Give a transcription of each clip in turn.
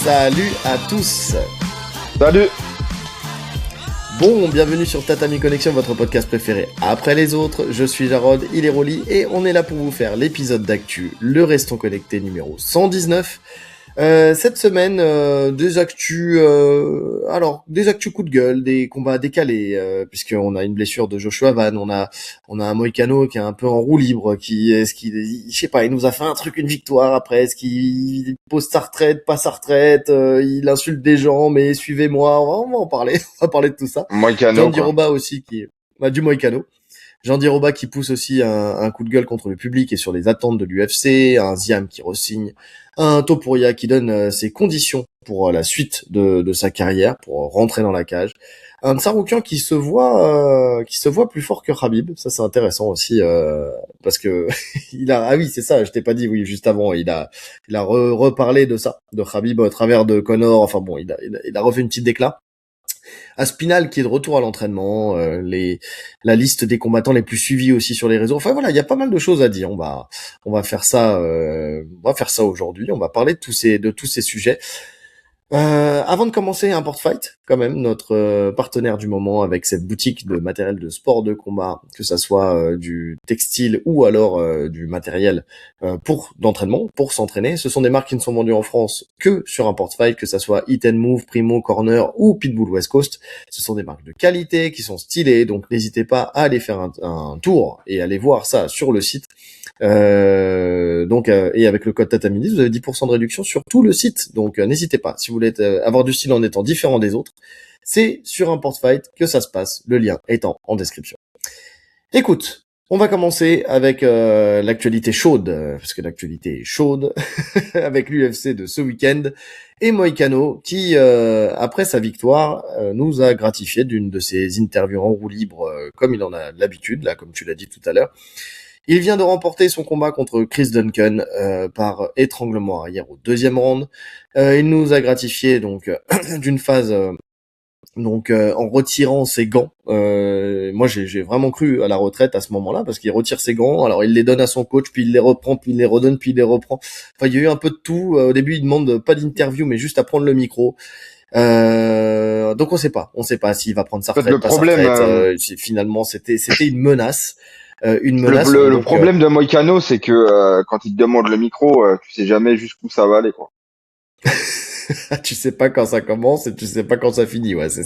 Salut à tous. Salut. Bon, bienvenue sur Tatami Connection, votre podcast préféré après les autres. Je suis Jarod, il est Rolly et on est là pour vous faire l'épisode d'actu, le Restons Connectés numéro 119. Cette semaine, des actus, des actus coup de gueule, des combats décalés, puisqu'on a une blessure de Joshua Van, on a un Moïcano qui est un peu en roue libre, je sais pas, il nous a fait un truc, une victoire après, est-ce qu'il pose sa retraite, pas sa retraite, il insulte des gens, mais suivez-moi, on va en parler, on va parler de tout ça. Moïcano, Jean Diroba aussi du Moïcano. Jean Diroba qui pousse aussi un coup de gueule contre le public et sur les attentes de l'UFC, un Ziam qui re-signe, un Topuria qui donne ses conditions pour la suite de sa carrière, pour rentrer dans la cage, un Tsarukyan qui se voit plus fort que Khabib. Ça c'est intéressant aussi parce que c'est ça, je t'ai pas dit juste avant, il a reparlé de ça, de Khabib à travers de Conor. Enfin bon, il a refait une petite déclat. Aspinal qui est de retour à l'entraînement, la liste des combattants les plus suivis aussi sur les réseaux. Enfin voilà, il y a pas mal de choses à dire. On va faire ça aujourd'hui. On va parler de tous ces sujets. Avant de commencer, Import Fight, quand même, notre partenaire du moment avec cette boutique de matériel de sport de combat, que ça soit du textile ou alors du matériel d'entraînement, pour s'entraîner. Ce sont des marques qui ne sont vendues en France que sur Import Fight, que ça soit Hit and Move, Primo, Corner ou Pitbull West Coast. Ce sont des marques de qualité qui sont stylées, donc n'hésitez pas à aller faire un tour et aller voir ça sur le site. Et avec le code Tatamini, vous avez 10% de réduction sur tout le site. Donc n'hésitez pas, si vous voulez avoir du style en étant différent des autres, c'est sur Import Fight que ça se passe. Le lien étant en description. Écoute, on va commencer avec l'actualité chaude, parce que l'actualité est chaude, avec l'UFC de ce week-end, et Moïcano qui, après sa victoire, nous a gratifié d'une de ses interviews en roue libre, comme il en a l'habitude, là, comme tu l'as dit tout à l'heure. Il vient de remporter son combat contre Chris Duncan par étranglement arrière au deuxième round. Il nous a gratifié donc d'une phase en retirant ses gants. Moi j'ai vraiment cru à la retraite à ce moment-là parce qu'il retire ses gants. Alors il les donne à son coach, puis il les reprend, puis il les redonne, puis il les reprend. Enfin il y a eu un peu de tout. Au début il demande pas d'interview mais juste à prendre le micro. Donc on sait pas s'il va prendre sa retraite, pas sa retraite. Finalement c'était une menace. Le problème de Moïcano, c'est que quand il te demande le micro, tu sais jamais jusqu'où ça va aller, quoi. Tu sais pas quand ça commence et tu sais pas quand ça finit, ouais, c'est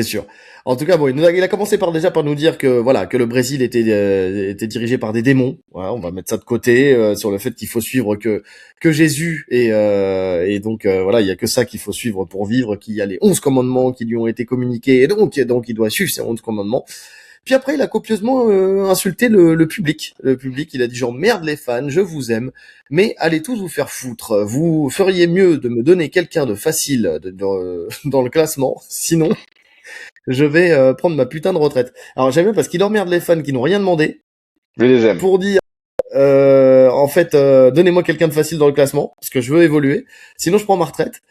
sûr. En tout cas, bon, il a commencé par nous dire que voilà, que le Brésil était dirigé par des démons. Voilà, on va mettre ça de côté sur le fait qu'il faut suivre que Jésus et donc voilà, il y a que ça qu'il faut suivre pour vivre, qu'il y a les 11 commandements qui lui ont été communiqués et donc il doit suivre ces 11 commandements. Puis après, il a copieusement insulté le public. Le public, il a dit genre merde les fans, je vous aime, mais allez tous vous faire foutre. Vous feriez mieux de me donner quelqu'un de facile dans le classement, sinon je vais prendre ma putain de retraite. Alors j'aime bien parce qu'il emmerde les fans qui n'ont rien demandé. Je les aime. Pour dire donnez-moi quelqu'un de facile dans le classement parce que je veux évoluer, sinon je prends ma retraite.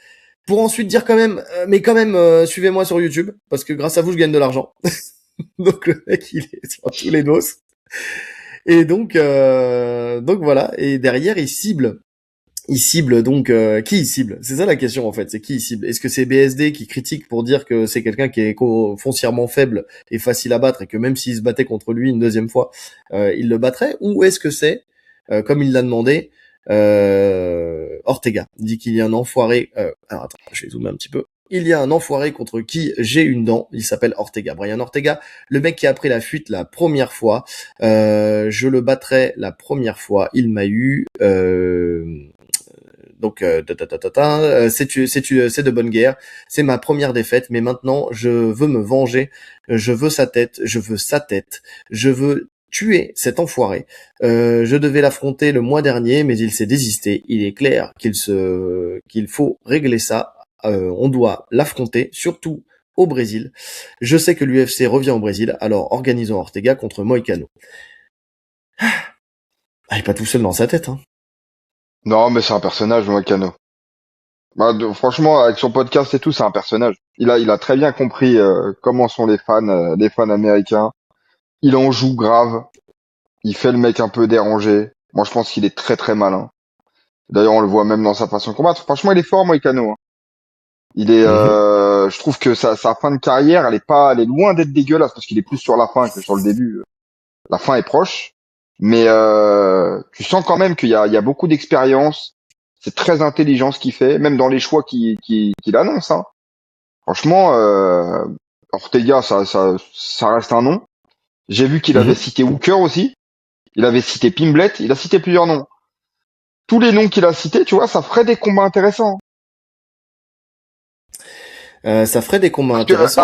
Pour ensuite dire quand même suivez-moi sur YouTube parce que grâce à vous je gagne de l'argent. Donc le mec il est sur tous les dos. Et donc voilà. Et derrière il cible donc qui il cible. C'est ça la question en fait. C'est qui il cible. Est-ce que c'est BSD qui critique pour dire que c'est quelqu'un qui est foncièrement faible et facile à battre et que même s'il se battait contre lui une deuxième fois, il le battrait, ou est-ce que c'est comme il l'a demandé Ortega. Il dit qu'il y a un enfoiré. Alors attends, je vais zoomer un petit peu. Il y a un enfoiré contre qui j'ai une dent. Il s'appelle Ortega. Brian Ortega, le mec qui a pris la fuite la première fois. Je le battrai la première fois. Il m'a eu. C'est de bonne guerre. C'est ma première défaite, mais maintenant je veux me venger. Je veux sa tête. Je veux sa tête. Je veux tuer cet enfoiré. Je devais l'affronter le mois dernier, mais il s'est désisté. Il est clair qu'il faut régler ça. On doit l'affronter, surtout au Brésil. Je sais que l'UFC revient au Brésil, alors organisons Ortega contre Moïcano. Il est pas tout seul dans sa tête, hein. Non, mais c'est un personnage, Moïcano. Franchement, avec son podcast et tout, c'est un personnage. Il a très bien compris comment sont les fans américains. Il en joue grave. Il fait le mec un peu dérangé. Moi, je pense qu'il est très très malin. D'ailleurs, on le voit même dans sa façon de combattre. Franchement, il est fort, Moïcano, hein. Il est, Mhm. je trouve que sa fin de carrière, elle est loin d'être dégueulasse parce qu'il est plus sur la fin que sur le début. La fin est proche, mais tu sens quand même qu'il y a beaucoup d'expérience. C'est très intelligent ce qu'il fait, même dans les choix qu'il annonce, hein. Franchement, Ortega, ça reste un nom. J'ai vu qu'il avait Mhm. cité Hooker aussi. Il avait cité Pimblet. Il a cité plusieurs noms. Tous les noms qu'il a cités, tu vois, ça ferait des combats intéressants. Ça ferait des combats Parce que intéressants.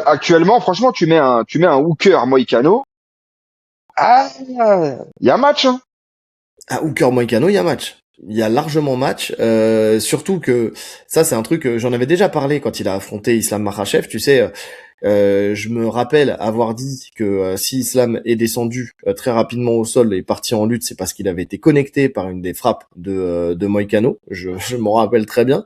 actuellement, franchement, tu mets un Hooker Moïcano. Ah, il y a match, hein. À Hooker Moïcano, il y a match. Il y a largement match. Surtout que ça, c'est un truc que j'en avais déjà parlé quand il a affronté Islam Makhachev. Tu sais, je me rappelle avoir dit que si Islam est descendu très rapidement au sol et parti en lutte, c'est parce qu'il avait été connecté par une des frappes de Moïcano. Je m'en rappelle très bien.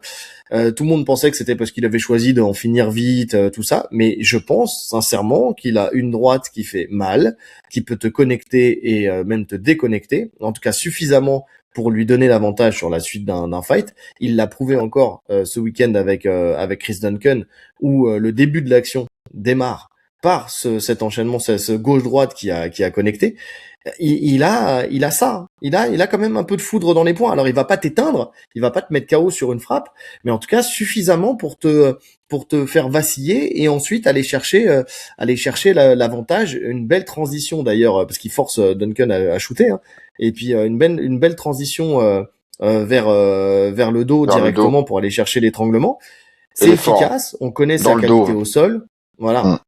Tout le monde pensait que c'était parce qu'il avait choisi d'en finir vite, tout ça. Mais je pense sincèrement qu'il a une droite qui fait mal, qui peut te connecter et même te déconnecter. En tout cas, suffisamment pour lui donner l'avantage sur la suite d'un fight. Il l'a prouvé encore ce week-end avec Chris Duncan, où le début de l'action démarre par cet enchaînement, ce gauche-droite qui a connecté. Il a ça, hein. Il a quand même un peu de foudre dans les poings. Alors il va pas t'éteindre, il va pas te mettre KO sur une frappe, mais en tout cas suffisamment pour te faire vaciller et ensuite aller chercher l'avantage. Une belle transition d'ailleurs parce qu'il force Duncan à shooter, hein. Et puis une belle transition vers le dos Vers le dos. directement pour aller chercher l'étranglement. C'est Il est fort, hein. efficace, on connaît Dans sa le dos, qualité hein. au sol, voilà. Mm.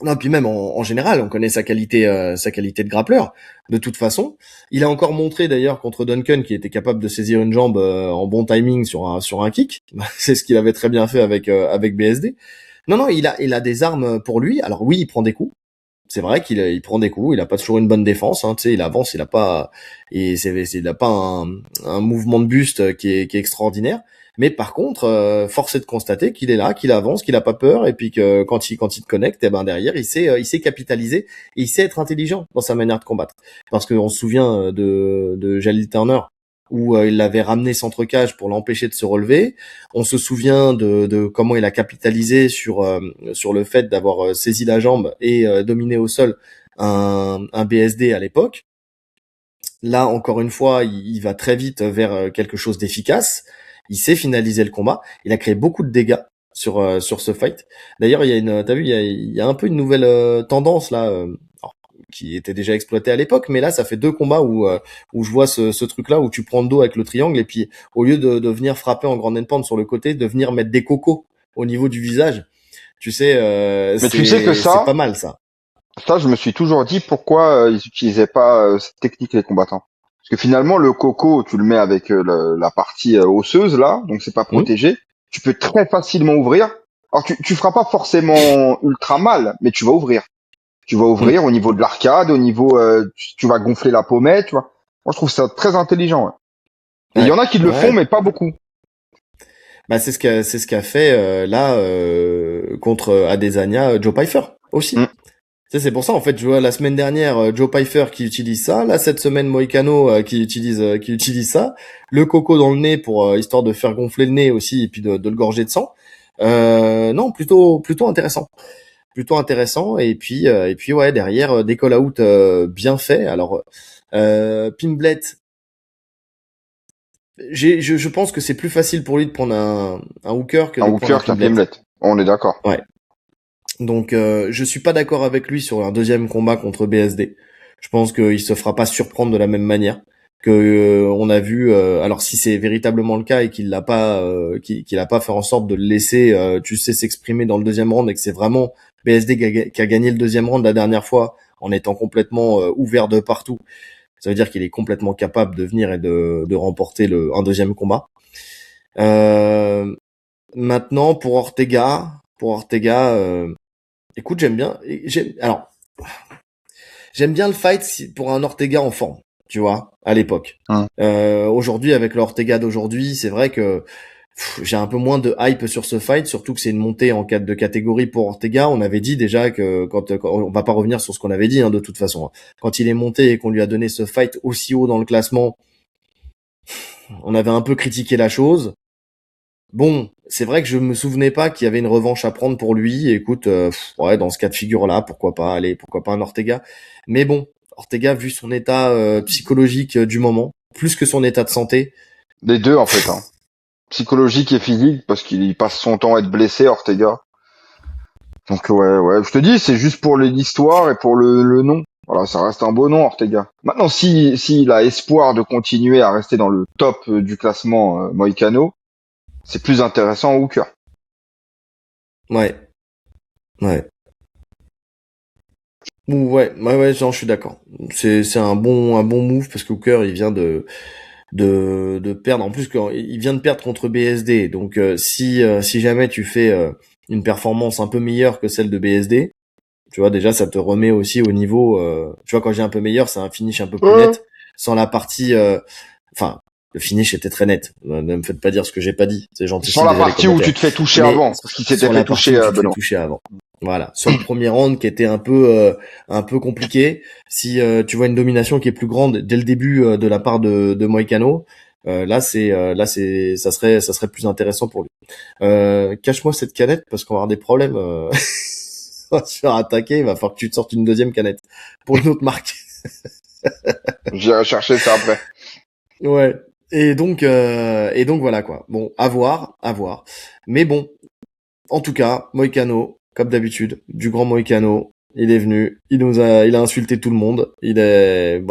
Non, puis même en général, on connaît sa qualité de grappleur. De toute façon, il a encore montré d'ailleurs contre Duncan qu'il était capable de saisir une jambe en bon timing sur un kick. C'est ce qu'il avait très bien fait avec BSD. Non, non, il a des armes pour lui. Alors oui, il prend des coups. C'est vrai qu'il prend des coups. Il a pas toujours une bonne défense. Hein, tu sais, il avance, il a pas un mouvement de buste qui est extraordinaire. Mais par contre, force est de constater qu'il est là, qu'il avance, qu'il a pas peur, et puis que quand il te connecte, eh ben derrière, il sait capitaliser et il sait être intelligent dans sa manière de combattre. Parce qu'on se souvient de Jalil Turner où il l'avait ramené centre-cage pour l'empêcher de se relever. On se souvient de comment il a capitalisé sur le fait d'avoir saisi la jambe et dominé au sol un BSD à l'époque. Là, encore une fois, il va très vite vers quelque chose d'efficace. Il sait finaliser le combat. Il a créé beaucoup de dégâts sur ce fight. D'ailleurs, t'as vu, il y a un peu une nouvelle tendance là, alors, qui était déjà exploitée à l'époque, mais là, ça fait 2 combats où je vois ce truc-là où tu prends le dos avec le triangle et puis au lieu de venir frapper en grande pound sur le côté, de venir mettre des cocos au niveau du visage. Tu sais, Mais tu sais que c'est pas mal ça. je me suis toujours dit pourquoi ils utilisaient pas cette technique les combattants. Parce que finalement, le coco, tu le mets avec la partie osseuse là, donc c'est pas Hmm. protégé. Tu peux très facilement ouvrir. Alors tu feras pas forcément ultra mal, mais tu vas ouvrir. Tu vas Hmm. ouvrir au niveau de l'arcade, au niveau, tu vas gonfler la pommette, tu vois. Moi, je trouve ça très intelligent, ouais. Et il y Ouais, en a qui le font, ouais. mais pas beaucoup. Bah c'est ce qu'a fait là contre Adesanya Joe Pyfer Mm. aussi. Tu sais, c'est pour ça en fait, je vois la semaine dernière Joe Pyfer qui utilise ça, là cette semaine Moïcano qui utilise ça, le coco dans le nez pour histoire de faire gonfler le nez aussi et puis de le gorger de sang. Non, plutôt intéressant. Plutôt intéressant et puis ouais, derrière des call out bien faits. Alors Pimblet, je pense que c'est plus facile pour lui de prendre un hooker que Un de prendre hooker un qu'un Pimblet. Pimblet. On est d'accord. Ouais. Donc je suis pas d'accord avec lui sur un deuxième combat contre BSD. Je pense qu'il se fera pas surprendre de la même manière que on a vu. Alors si c'est véritablement le cas et qu'il a pas fait en sorte de le laisser, tu sais, s'exprimer dans le deuxième round et que c'est vraiment BSD qui a gagné le deuxième round la dernière fois en étant complètement ouvert de partout. Ça veut dire qu'il est complètement capable de venir et de remporter un deuxième combat. Euh, Maintenant pour Ortega, écoute, j'aime bien. Alors, j'aime bien le fight pour un Ortega en forme, tu vois, à l'époque. Mm. Aujourd'hui, avec le Ortega d'aujourd'hui, c'est vrai que j'ai un peu moins de hype sur ce fight, surtout que c'est une montée en de catégorie pour Ortega. On avait dit déjà que on va pas revenir sur ce qu'on avait dit, hein, de toute façon. Quand il est monté et qu'on lui a donné ce fight aussi haut dans le classement, on avait un peu critiqué la chose. Bon, c'est vrai que je me souvenais pas qu'il y avait une revanche à prendre pour lui. Écoute, ouais, dans ce cas de figure-là, pourquoi pas, allez, pourquoi pas un Ortega. Mais bon, Ortega, vu son état psychologique du moment, plus que son état de santé, Les deux, en fait, hein. Psychologique et physique, parce qu'il passe son temps à être blessé, Ortega. Donc ouais, je te dis, c'est juste pour l'histoire et pour le nom. Voilà, ça reste un beau nom, Ortega. Maintenant, s'il a espoir de continuer à rester dans le top du classement Moïcano, c'est plus intéressant Hooker. ouais, ouais. Ouais, genre, je suis d'accord. C'est un bon move parce que Hooker, il vient de perdre. En plus, il vient de perdre contre BSD. Donc, si jamais tu fais une performance un peu meilleure que celle de BSD, tu vois, déjà, ça te remet aussi au niveau. Tu vois, quand j'ai un peu meilleur, c'est un finish un peu plus Ouais. net, sans la partie. Enfin, le finish était très net. Ne me faites pas dire ce que j'ai pas dit. C'est Sans gentil la déjà les partie où tu commentaires. te fais toucher Mais avant, parce qu'il s'était sur fait la partie toucher où tu te fais Benoît. toucher avant. Voilà, sur le premier round qui était un peu compliqué. Si tu vois une domination qui est plus grande dès le début de la part de Moïcano, ça serait plus intéressant pour lui. Cache-moi cette canette parce qu'on va avoir des problèmes. On va se faire attaquer. Il va falloir que tu te sortes une deuxième canette pour une autre marque. J'irai chercher ça après. Ouais. Et donc voilà quoi. Bon, à voir, à voir. Mais bon, en tout cas, Moïcano, comme d'habitude, du grand Moïcano, il est venu, il a insulté tout le monde. Il est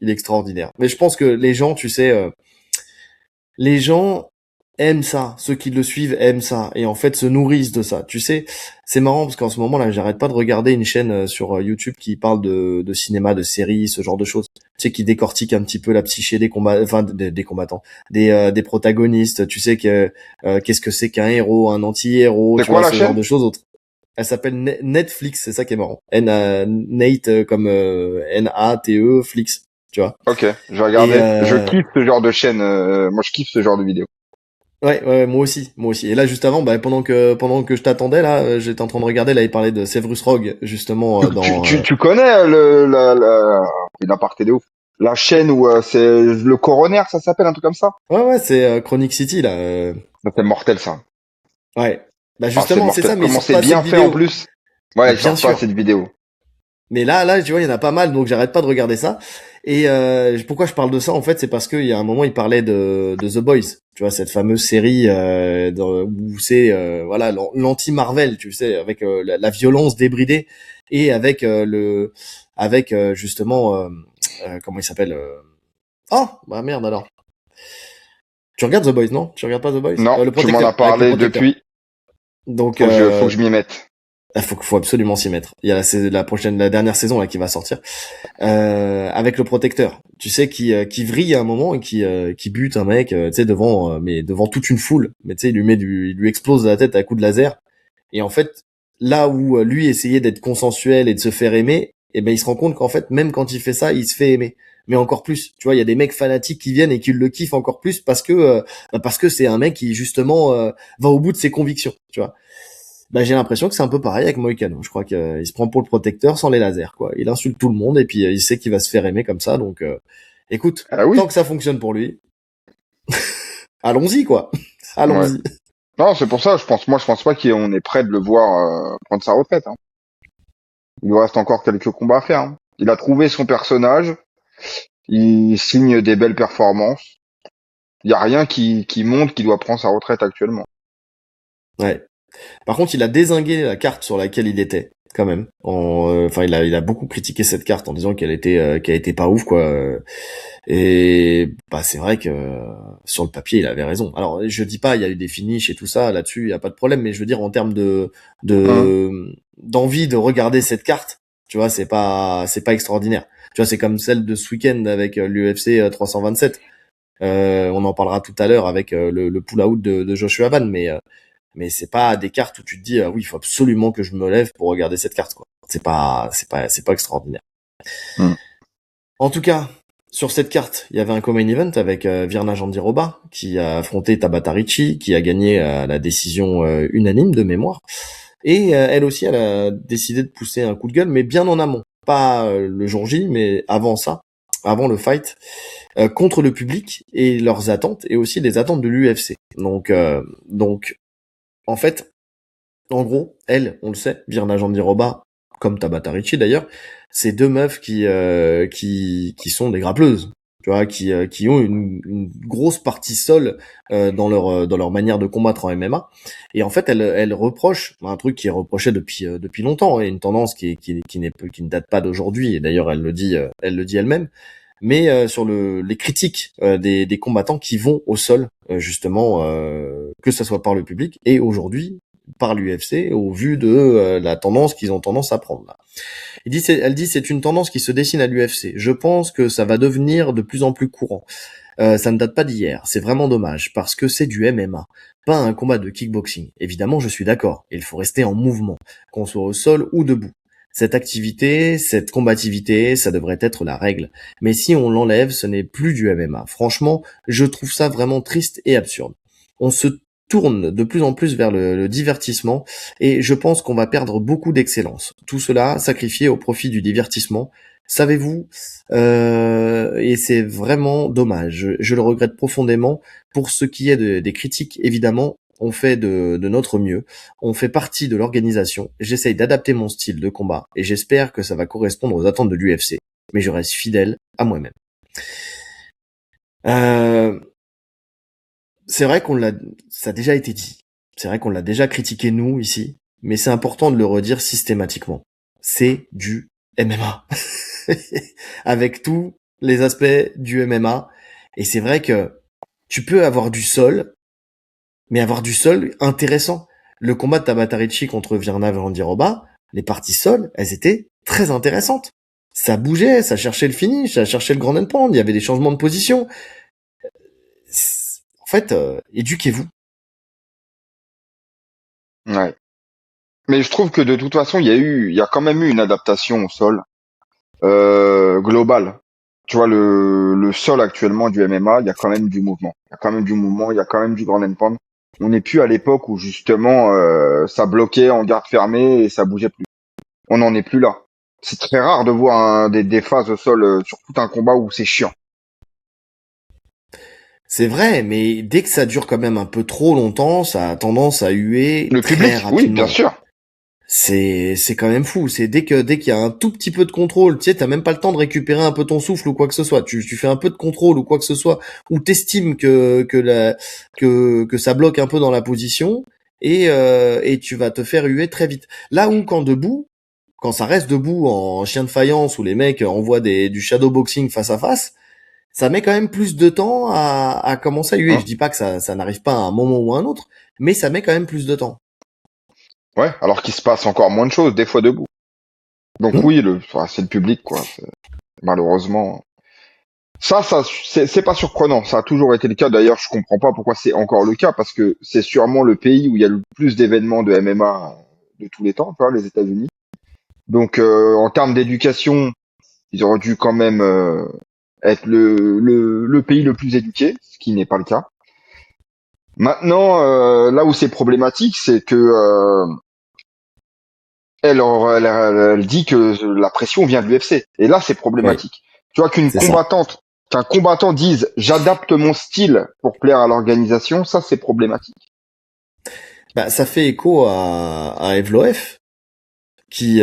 extraordinaire. Mais je pense que les gens, tu sais, les gens aiment ça. Ceux qui le suivent aiment ça et en fait se nourrissent de ça. Tu sais, c'est marrant parce qu'en ce moment là, j'arrête pas de regarder une chaîne sur YouTube qui parle de cinéma, de séries, ce genre de choses. Tu sais, qui décortique un petit peu la psyché des des combattants, des protagonistes. Tu sais que qu'est-ce que c'est qu'un héros, un anti-héros, C'est tu quoi vois, la ce genre chaîne? de choses. Elle s'appelle Netflix, c'est ça qui est marrant. Nate comme Nate Flix, tu vois. Ok, je vais Et regarder. Je kiffe ce genre de chaîne. Moi, je kiffe ce genre de vidéo. ouais, moi aussi, moi aussi. Et là, juste avant, bah, pendant que je t'attendais, là, j'étais en train de regarder, là, il parlait de Severus Rogue, justement, Tu connais il a parté de ouf. La chaîne où c'est le coroner, ça s'appelle un truc comme ça? ouais, c'est Chronic City, là. Ça, c'est mortel ça. Ouais. Bah, Ah, c'est justement, c'est mortel. ça, mais ils Comment sortent c'est pas assez de bien fait en vidéos. plus. Ouais, Bah, ils bien sortent pas sûr. cette vidéo. Mais là, tu vois, il y en a pas mal, donc j'arrête pas de regarder ça. Et pourquoi je parle de ça, en fait, c'est parce qu'il y a un moment, il parlait de The Boys. Tu vois, cette fameuse série où c'est voilà l'anti-Marvel, tu sais, avec la violence débridée et avec justement comment il s'appelle Oh, bah merde alors. Tu regardes The Boys, non? Tu regardes pas The Boys? Non, Le tu m'en as Protecteur, avec le parlé Protecteur. depuis. Donc Faut que je m'y mette. faut absolument s'y mettre. Il y a la dernière saison là qui va sortir. Avec le Protecteur, tu sais, qui vrille à un moment et qui bute un mec, tu sais, mais devant toute une foule, mais tu sais, il lui explose la tête à coups de laser. Et en fait, là où lui essayait d'être consensuel et de se faire aimer, et ben il se rend compte qu'en fait, même quand il fait ça, il se fait aimer. Mais encore plus, tu vois, il y a des mecs fanatiques qui viennent et qui le kiffent encore plus parce que c'est un mec qui justement va au bout de ses convictions, tu vois. Bah, j'ai l'impression que c'est un peu pareil avec Moïcano. Je crois qu'il se prend pour le protecteur sans les lasers, quoi. Il insulte tout le monde et puis il sait qu'il va se faire aimer comme ça. Donc, écoute, Ah tant oui. que ça fonctionne pour lui, allons-y, quoi. Ouais. Allons-y. Non, c'est pour ça, je pense pas qu'on est prêt de le voir prendre sa retraite, hein. Il lui reste encore quelques combats à faire, hein. Il a trouvé son personnage, il signe des belles performances. Il y a rien qui montre qu'il doit prendre sa retraite actuellement. Ouais. Par contre, il a dézingué la carte sur laquelle il était, quand même. Enfin, il a beaucoup critiqué cette carte en disant qu'elle était pas ouf, quoi. Et bah, c'est vrai que sur le papier, il avait raison. Alors, je dis pas, il y a eu des finishes et tout ça là-dessus, il y a pas de problème. Mais je veux dire, en termes Hein. d'envie de regarder cette carte, tu vois, c'est pas extraordinaire. Tu vois, c'est comme celle de ce week-end avec l'UFC 327. On en parlera tout à l'heure avec le pull-out de Joshua Van, mais c'est pas des cartes où tu te dis oui, il faut absolument que je me lève pour regarder cette carte, quoi. C'est pas extraordinaire. Hmm. En tout cas, sur cette carte, il y avait un co-main event avec Virna Jandiroba qui a affronté Tabata Ricci, qui a gagné la décision unanime de mémoire. Et elle aussi, elle a décidé de pousser un coup de gueule, mais bien en amont. Pas le jour J, mais avant ça. avant le fight, contre le public et leurs attentes et aussi les attentes de l'UFC. Donc en fait, en gros, elle, on le sait, Virna Jandiroba, comme Tabata Ricci d'ailleurs, c'est deux meufs qui sont des grappleuses, tu vois, qui ont une grosse partie sol dans leur manière de combattre en MMA. Et en fait, elle reproche un truc qui est reproché depuis longtemps, et une tendance qui ne date pas d'aujourd'hui. Et d'ailleurs, elle le dit elle-même. Mais sur les critiques des combattants qui vont au sol, justement, que ce soit par le public et aujourd'hui par l'UFC, au vu de la tendance qu'ils ont tendance à prendre là. Elle dit c'est une tendance qui se dessine à l'UFC. Je pense que ça va devenir de plus en plus courant. Ça ne date pas d'hier. C'est vraiment dommage parce que c'est du MMA, pas un combat de kickboxing. Évidemment, je suis d'accord. Il faut rester en mouvement, qu'on soit au sol ou debout. Cette activité, cette combativité, ça devrait être la règle. Mais si on l'enlève, ce n'est plus du MMA. Franchement, je trouve ça vraiment triste et absurde. On se tourne de plus en plus vers le divertissement et je pense qu'on va perdre beaucoup d'excellence. Tout cela sacrifié au profit du divertissement. Savez-vous, et c'est vraiment dommage. Je le regrette profondément. Pour ce qui est des critiques, évidemment, on fait de notre mieux. On fait partie de l'organisation. J'essaye d'adapter mon style de combat et j'espère que ça va correspondre aux attentes de l'UFC. Mais je reste fidèle à moi-même. C'est vrai ça a déjà été dit. C'est vrai qu'on l'a déjà critiqué nous ici, mais c'est important de le redire systématiquement. C'est du MMA. Avec tous les aspects du MMA. Et c'est vrai que tu peux avoir du sol, mais avoir du sol intéressant. Le combat de Tabata Ricci contre Virna Jandiroba, les parties sol, elles étaient très intéressantes. Ça bougeait, ça cherchait le finish, ça cherchait le grand and pound, il y avait des changements de position. En fait, éduquez-vous. Ouais. Mais je trouve que de toute façon, il y a quand même eu une adaptation au sol globale. Tu vois, le sol actuellement du MMA, il y a quand même du mouvement. Il y a quand même du mouvement, il y a quand même du grand and pound. On n'est plus à l'époque où justement ça bloquait en garde fermée et ça bougeait plus. On n'en est plus là. C'est très rare de voir des phases au sol sur tout un combat où c'est chiant. C'est vrai, mais dès que ça dure quand même un peu trop longtemps, ça a tendance à huer Le très public, oui, bien rapidement. sûr. C'est quand même fou. C'est dès qu'il y a un tout petit peu de contrôle, tu sais, t'as même pas le temps de récupérer un peu ton souffle ou quoi que ce soit. Tu fais un peu de contrôle ou quoi que ce soit, ou t'estimes que ça bloque un peu dans la position et tu vas te faire huer très vite. Là où quand ça reste debout en chien de faïence où les mecs envoient du shadowboxing face à face, ça met quand même plus de temps à commencer à huer. Hein. Je dis pas que ça n'arrive pas à un moment ou à un autre, mais ça met quand même plus de temps. Ouais, alors qu'il se passe encore moins de choses, des fois debout. Donc Hmm. oui, enfin, c'est le public, quoi. Malheureusement. C'est pas surprenant. Ça a toujours été le cas. D'ailleurs, je comprends pas pourquoi c'est encore le cas, parce que c'est sûrement le pays où il y a le plus d'événements de MMA de tous les temps, tu vois, les États-Unis. Donc, en termes d'éducation, ils auraient dû quand même être le pays le plus éduqué, ce qui n'est pas le cas. Maintenant, là où c'est problématique, c'est que elle dit que la pression vient de l'UFC. Et là, c'est Oui, problématique. Tu vois c'est ça. qu'un combattant dise j'adapte mon style pour plaire à l'organisation, ça c'est problématique. Bah, ça fait écho à Evloev, qui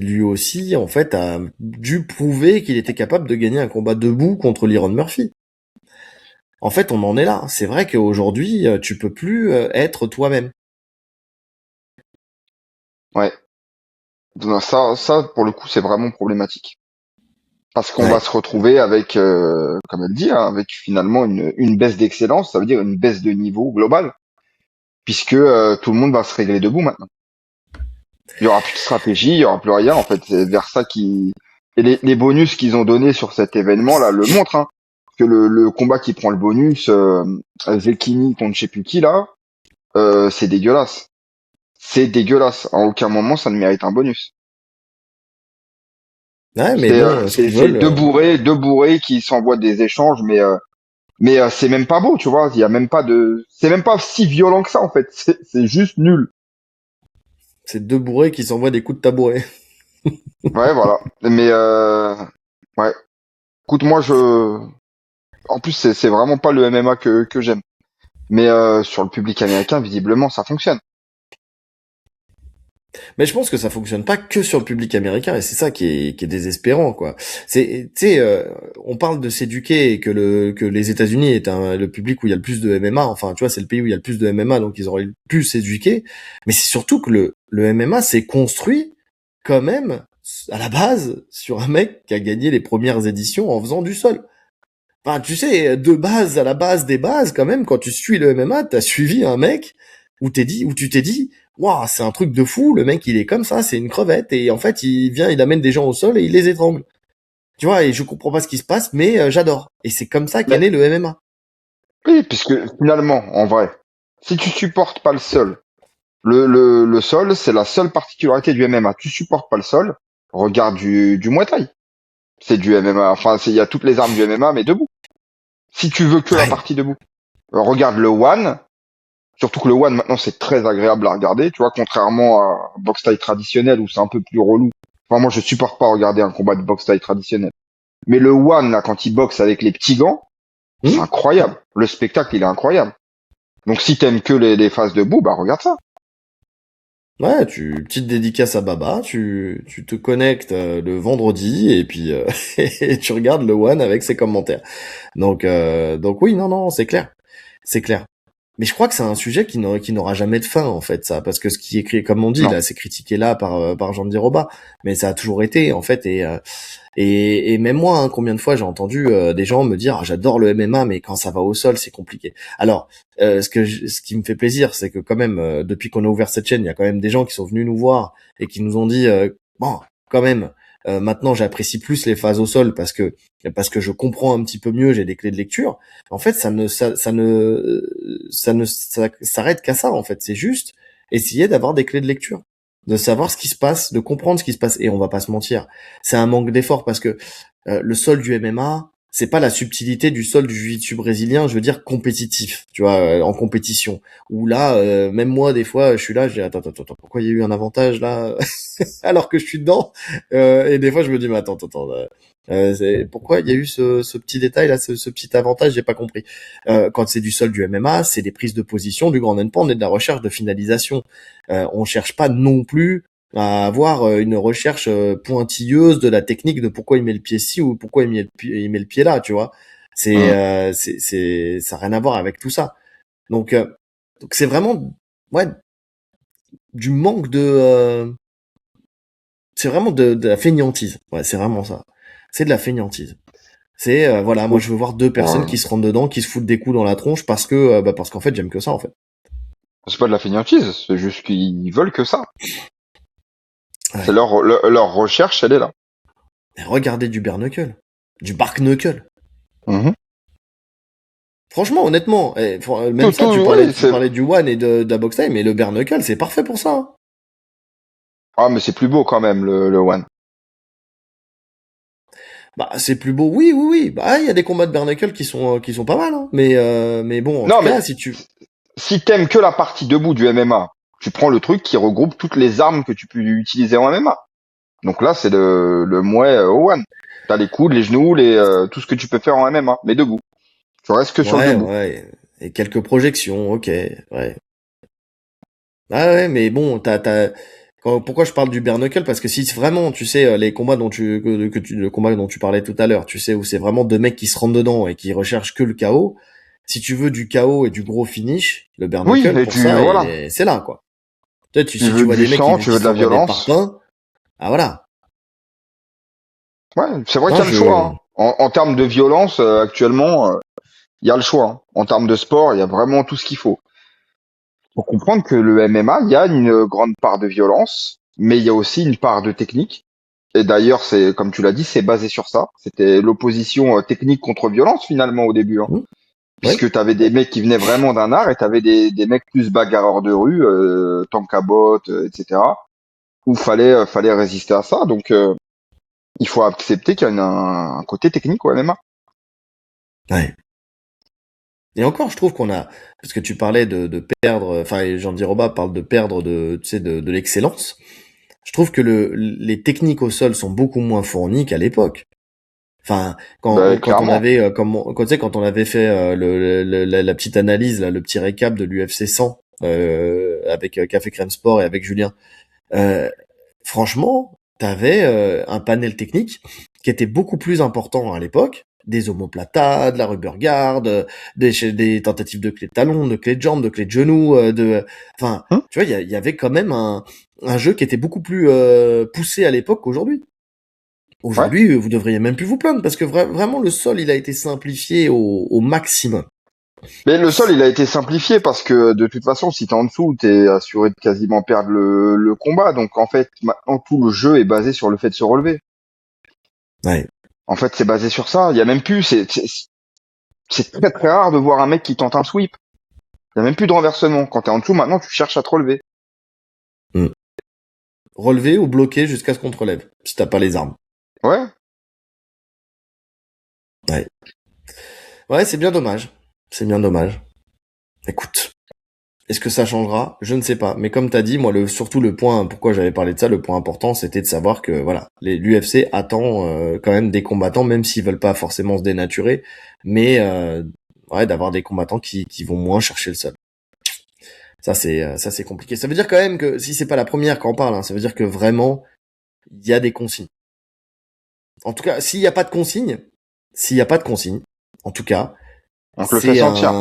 lui aussi, en fait, a dû prouver qu'il était capable de gagner un combat debout contre Liron Murphy. En fait, on en est là. C'est vrai qu'aujourd'hui, tu peux plus être toi-même. Ouais. Donc ça pour le coup, c'est vraiment problématique. Parce qu'on va Ouais. se retrouver avec, comme elle dit, hein, avec finalement une baisse d'excellence, ça veut dire une baisse de niveau global, puisque tout le monde va se régler debout maintenant. Il y aura plus de stratégie, il y aura plus rien. En fait, c'est vers ça qui et les bonus qu'ils ont donnés sur cet événement-là le montrent. Hein. Parce que le combat qui prend le bonus, Zekini contre je sais plus qui là, c'est dégueulasse. C'est dégueulasse. À aucun moment ça ne mérite un bonus. Ouais, mais bon, ce qu'ils C'est veulent, deux bourrés qui s'envoient des échanges, mais c'est même pas beau, tu vois. Il y a même pas de, c'est même pas si violent que ça en fait. C'est juste nul. c'est deux bourrés qui s'envoient des coups de tabouret. Ouais, voilà. Mais ouais. Écoute, en plus, c'est vraiment pas le MMA que j'aime. Mais sur le public américain, visiblement, ça fonctionne. Mais je pense que ça fonctionne pas que sur le public américain et c'est ça qui est désespérant quoi. C'est tu sais on parle de s'éduquer et que les États-Unis est le public où il y a le plus de MMA, enfin tu vois, c'est le pays où il y a le plus de MMA donc ils auraient pu s'éduquer, mais c'est surtout que le MMA s'est construit quand même à la base sur un mec qui a gagné les premières éditions en faisant du sol. Enfin, tu sais, de base à la base des bases, quand même, quand tu suis le MMA, t'as suivi un mec où tu t'es dit, waouh, c'est un truc de fou, le mec, il est comme ça, c'est une crevette, et en fait, il vient, il amène des gens au sol et il les étrangle. Tu vois, et je comprends pas ce qui se passe, mais j'adore. Et c'est comme ça qu'est Mais né le MMA. oui, puisque finalement, en vrai, si tu supportes pas le sol, le sol, c'est la seule particularité du MMA. Tu supportes pas le sol, regarde du Muay Thai. C'est du MMA. Enfin, il y a toutes les armes du MMA, mais debout. Si tu veux que la Ouais. partie debout, regarde le One. Surtout que le One, maintenant, c'est très agréable à regarder. Tu vois, contrairement à un boxe taille traditionnel où c'est un peu plus relou. Enfin, moi, je supporte pas regarder un combat de boxe taille traditionnel. Mais le One, là, quand il boxe avec les petits gants, c'est Hmm. incroyable. Le spectacle, il est incroyable. Donc, si t'aimes que les phases debout, bah, regarde ça. Ouais, petite dédicace à Baba, tu te connectes le vendredi et puis et tu regardes le One avec ses commentaires. Donc oui, non, non, c'est clair. C'est clair. Mais je crois que c'est un sujet qui n'aura jamais de fin, en fait, ça. Parce que ce qui est écrit, comme on dit, Non. là, c'est critiqué là par Jean Diroba. Mais ça a toujours été, en fait. Et même moi, hein, combien de fois j'ai entendu des gens me dire, ah, j'adore le MMA, mais quand ça va au sol, c'est compliqué. Alors, ce qui me fait plaisir, c'est que quand même, depuis qu'on a ouvert cette chaîne, il y a quand même des gens qui sont venus nous voir et qui nous ont dit, bon, quand même, maintenant j'apprécie plus les phases au sol parce que je comprends un petit peu mieux, j'ai des clés de lecture. En fait, ça s'arrête qu'à ça. En fait, c'est juste essayer d'avoir des clés de lecture, de savoir ce qui se passe, de comprendre ce qui se passe. Et on va pas se mentir, c'est un manque d'effort parce que le sol du MMA, c'est pas la subtilité du sol du jiu-jitsu brésilien, je veux dire compétitif, tu vois, en compétition. Où là, même moi, des fois, je suis là, je dis attends, pourquoi il y a eu un avantage là alors que je suis dedans. Et des fois, je me dis, mais attends, pourquoi il y a eu ce petit détail là, ce petit avantage, j'ai pas compris. Quand c'est du sol du MMA, c'est des prises de position, du grand endpoint et de la recherche de finalisation. On cherche pas non plus à avoir une recherche pointilleuse de la technique de pourquoi il met le pied ci ou pourquoi il met le pied là, tu vois. Hum. Ça a rien à voir avec tout ça. Donc, donc c'est vraiment, ouais, du manque c'est vraiment de la fainéantise. Ouais, c'est vraiment ça. C'est de la fainéantise. C'est voilà, moi Écoute, je veux voir deux personnes ouais. qui se rentrent dedans, qui se foutent des coups dans la tronche parce qu'en fait j'aime que ça en fait. C'est pas de la fainéantise, c'est juste qu'ils veulent que ça. C'est Ouais. leur recherche, elle est là. Mais regardez du bare knuckle, du bark knuckle. Mhm. Franchement, honnêtement, même ça, Oui, tu parlais du one et de la box time, mais le bare knuckle c'est parfait pour ça. Hein. ah, mais c'est plus beau quand même, le One. Bah c'est plus beau, oui. Bah il y a des combats de bare knuckle qui sont pas mal, hein. Mais bon, en tout Non, mais cas, si tu si t'aimes que la partie debout du MMA, tu prends le truc qui regroupe toutes les armes que tu peux utiliser en MMA. Donc là, c'est le Muay au One. T'as les coudes, les genoux, tout ce que tu peux faire en MMA, mais debout. Tu restes que sur le debout. ouais, et quelques projections, ok, ouais. Ah ouais, mais bon, pourquoi je parle du bare knuckle? Parce que si vraiment, tu sais, les combats le combat dont tu parlais tout à l'heure, tu sais, où c'est vraiment deux mecs qui se rentrent dedans et qui recherchent que le KO, si tu veux du KO et du gros finish, le bare Oui, knuckle, et pour ça, voilà. c'est là, quoi. Tu sais, Tu si tu veux vois du des mecs sang, tu qui veux de la s'envoient des violence. parpaings, ah voilà. Ouais, c'est vrai qu'il Non, y a le choix. Hein. En termes de violence, actuellement, il y a le choix. Hein. En termes de sport, il y a vraiment tout ce qu'il faut. Faut comprendre que le MMA, il y a une grande part de violence, mais il y a aussi une part de technique. Et d'ailleurs, c'est comme tu l'as dit, c'est basé sur ça. C'était l'opposition technique contre violence finalement au début, hein. Hmm, oui, Puisque tu avais des mecs qui venaient vraiment d'un art et tu avais des mecs plus bagarreurs de rue, tank à botte, etc. Où fallait résister à ça. Donc il faut accepter qu'il y a un côté technique au MMA. ouais. Et encore, je trouve parce que tu parlais de perdre, enfin, Jean Diroba parle de perdre tu sais, de l'excellence. Je trouve que les techniques au sol sont beaucoup moins fournies qu'à l'époque. Enfin, Bah, quand on clairement. avait quand tu sais quand on avait fait la petite analyse là, le petit récap de l'UFC 100 avec Café Crème Sport et avec Julien. Euh, Franchement, t'avais un panel technique qui était beaucoup plus important à l'époque. Des omoplatas, de la rubber guard, des tentatives de clé de talon, de clé de jambe, de clé de genou, enfin, Hum. tu vois, il y avait quand même un jeu qui était beaucoup plus poussé à l'époque qu'aujourd'hui. Ouais. Aujourd'hui, vous devriez même plus vous plaindre parce que vraiment le sol, il a été simplifié au maximum. Mais le sol, il a été simplifié parce que de toute façon, si t'es en dessous, t'es assuré de quasiment perdre le combat. Donc en fait, maintenant tout le jeu est basé sur le fait de se relever. Ouais. En fait, c'est basé sur ça. Il y a même plus, c'est très très rare de voir un mec qui tente un sweep. Il y a même plus de renversement. Quand t'es en dessous, maintenant, tu cherches à te relever. Mm. Relever ou bloquer jusqu'à ce qu'on te relève, si t'as pas les armes. Ouais. Ouais. Ouais, c'est bien dommage. C'est bien dommage. Écoute, est-ce que ça changera? Je ne sais pas. Mais comme t'as dit, moi, surtout le point, pourquoi j'avais parlé de ça, le point important, c'était de savoir que, voilà, l'UFC attend quand même des combattants, même s'ils veulent pas forcément se dénaturer, mais ouais, d'avoir des combattants qui vont moins chercher le sol. Ça c'est compliqué. Ça veut dire quand même que si c'est pas la première qu'on parle, hein, ça veut dire que vraiment il y a des consignes. En tout cas, s'il y a pas de consignes, en tout cas, On te le fait sentir.